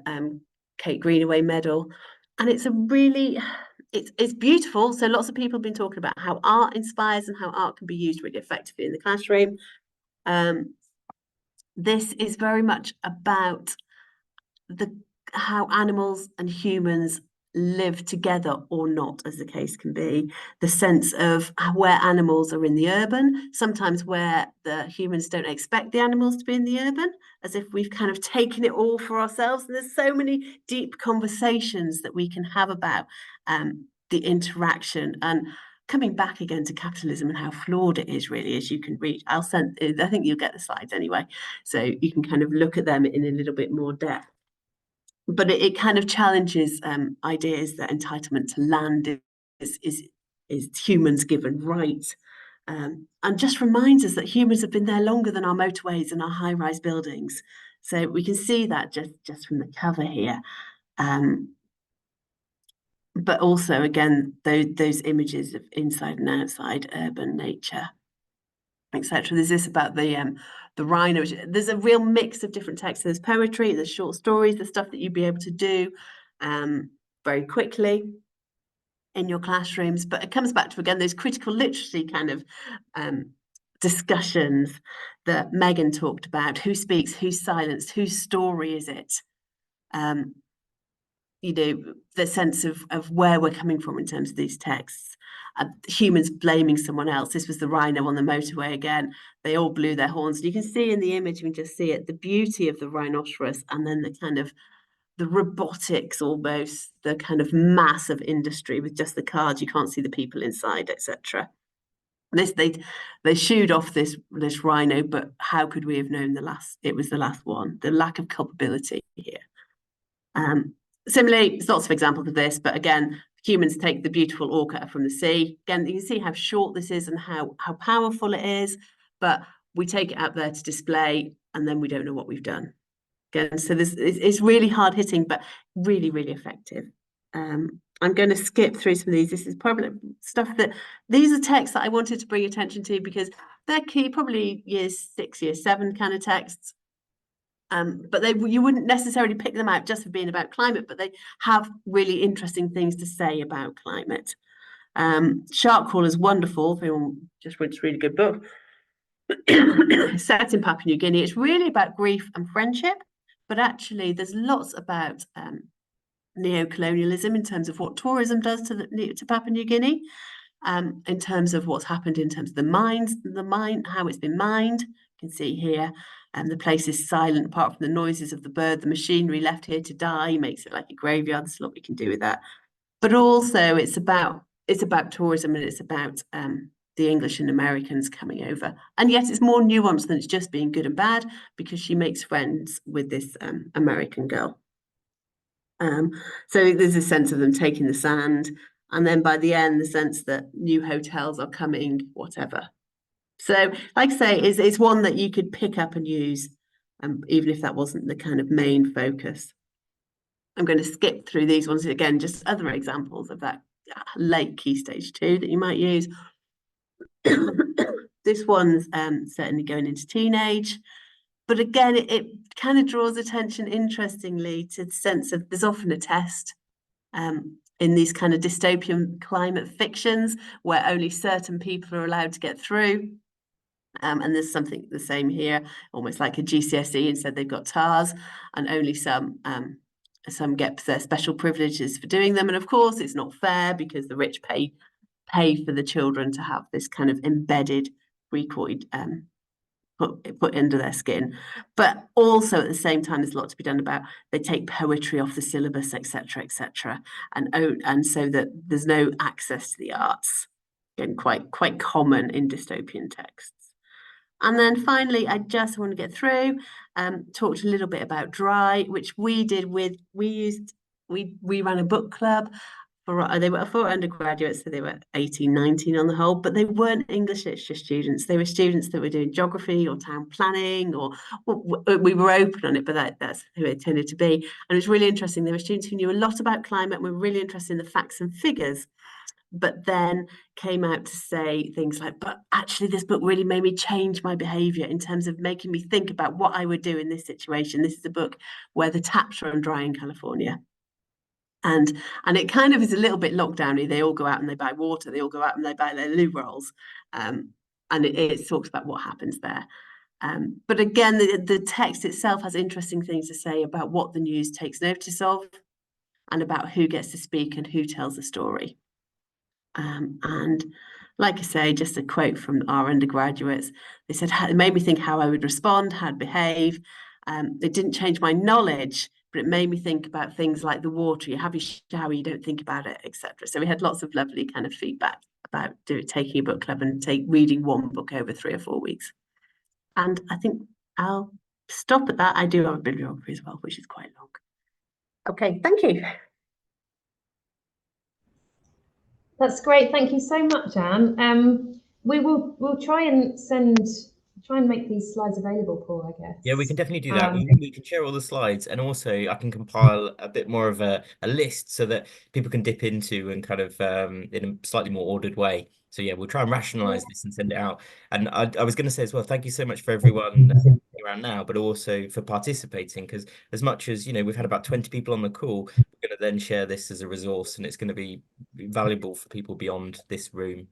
Kate Greenaway medal, and it's a really it's beautiful. So lots of people have been talking about how art inspires and how art can be used really effectively in the classroom. this is very much about how animals and humans live together or not, as the case can be. The sense of where animals are in the urban, sometimes where the humans don't expect the animals to be in the urban, as if we've kind of taken it all for ourselves. And there's so many deep conversations that we can have about the interaction, and coming back again to capitalism and how flawed it is, really, as you can read. I think you'll get the slides anyway, so you can kind of look at them in a little bit more depth. But it kind of challenges ideas that entitlement to land is humans' given right, and just reminds us that humans have been there longer than our motorways and our high-rise buildings. So we can see that just from the cover here. But also, again, those images of inside and outside, urban nature, etc. There's this about the rhino. There's a real mix of different texts. There's poetry, there's short stories, the stuff that you'd be able to do very quickly in your classrooms. But it comes back to, again, those critical literacy kind of discussions that Megan talked about. Who speaks, who's silenced, whose story is it? You know, the sense of where we're coming from in terms of these texts. Humans blaming someone else. This was the rhino on the motorway again. They all blew their horns. And you can see in the image, you can just see it, the beauty of the rhinoceros, and then the kind of the robotics, almost the kind of mass of industry with just the cars. You can't see the people inside, etc. They shooed off this rhino, but how could we have known it was the last one? The lack of culpability here. Similarly, there's lots of examples of this, but again, humans take the beautiful orca from the sea. Again, you can see how short this is and how powerful it is, but we take it out there to display, and then we don't know what we've done. Again, so it's really hard hitting, but really, really effective. I'm going to skip through some of these. This is probably stuff these are texts that I wanted to bring attention to because they're key, probably year 6, year 7 kind of texts. But you wouldn't necessarily pick them out just for being about climate, but they have really interesting things to say about climate. Shark Call is wonderful. If anyone just wants to read a good book. Set in Papua New Guinea. It's really about grief and friendship, but actually there's lots about neo-colonialism in terms of what tourism does to Papua New Guinea, in terms of what's happened in terms of the mine, how it's been mined. You can see here. The place is silent apart from the noises of the bird. The machinery left here to die makes it like a graveyard. There's a lot we can do with that. But also it's about tourism, and it's about the English and Americans coming over. And yet it's more nuanced than it's just being good and bad, because she makes friends with this American girl. So there's a sense of them taking the sand. And then by the end, the sense that new hotels are coming, whatever. So, like I say, it's one that you could pick up and use, even if that wasn't the kind of main focus. I'm going to skip through these ones again, just other examples of that late key stage 2 that you might use. This one's certainly going into teenage, but again, it kind of draws attention, interestingly, to the sense of there's often a test in these kind of dystopian climate fictions where only certain people are allowed to get through. And there's something the same here, almost like a GCSE. Instead, they've got TARS, and only some get their special privileges for doing them. And of course, it's not fair because the rich pay for the children to have this kind of embedded freakoid put into their skin. But also at the same time, there's a lot to be done about they take poetry off the syllabus, etc., and so that there's no access to the arts. Again, quite common in dystopian texts. And then finally, I just want to get through, talked a little bit about Dry, which we ran a book club they were for undergraduates, so they were 18, 19 on the whole, but they weren't English literature students. They were students that were doing geography or town planning, or we were open on it, but that's who it tended to be. And it was really interesting. They were students who knew a lot about climate and were really interested in the facts and figures, but then came out to say things like, but actually this book really made me change my behaviour in terms of making me think about what I would do in this situation. This is a book where the taps run dry in California. And it kind of is a little bit lockdowny. They all go out and they buy water. They all go out and they buy their loo rolls. And it talks about what happens there. But again, the text itself has interesting things to say about what the news takes notice of and about who gets to speak and who tells the story. And like I say, just a quote from our undergraduates, they said, it made me think how I would respond, how I'd behave. It didn't change my knowledge, but it made me think about things like the water, you have your shower, you don't think about it, etc. So we had lots of lovely kind of feedback about taking a book club and reading one book over 3 or 4 weeks. And I think I'll stop at that. I do have a bibliography as well, which is quite long. Okay, thank you. That's great. Thank you so much, Anne. We'll try and make these slides available, Paul, I guess. Yeah, we can definitely do that. We can share all the slides, and also I can compile a bit more of a list so that people can dip into and kind of in a slightly more ordered way. So yeah, we'll try and rationalize this and send it out. And I was going to say as well, thank you so much for everyone around now, but also for participating, because as much as, you know, we've had about 20 people on the call, we're going to then share this as a resource, and it's going to be valuable for people beyond this room.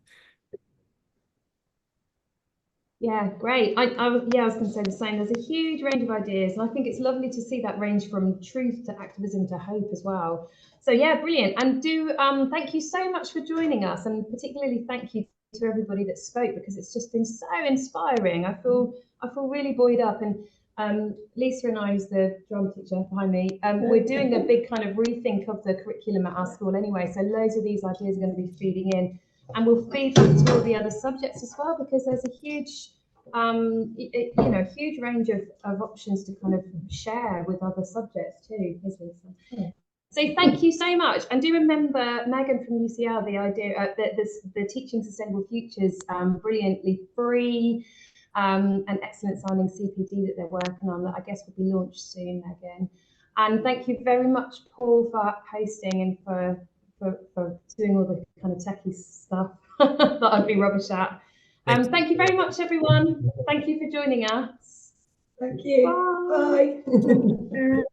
Yeah, great. I was going to say the same. There's a huge range of ideas, and I think it's lovely to see that range from truth to activism to hope as well. So yeah, brilliant. And thank you so much for joining us, and particularly thank you to everybody that spoke, because it's just been so inspiring. I feel really buoyed up, and Lisa and I, who's the drama teacher behind me, we're doing a big kind of rethink of the curriculum at our school anyway. So loads of these ideas are going to be feeding in. And we'll feed them to all the other subjects as well, because there's a huge, huge range of options to kind of share with other subjects too, isn't it? Yeah. So thank you so much, and do remember Megan from UCL, the idea the Teaching Sustainable Futures, brilliantly free and excellent sounding CPD that they're working on, that I guess will be launched soon, Megan. And thank you very much, Paul, for hosting and for doing all the kind of techie stuff that I'd be rubbish at. Thank you very much, everyone. Thank you for joining us. Thank you. Bye. Bye.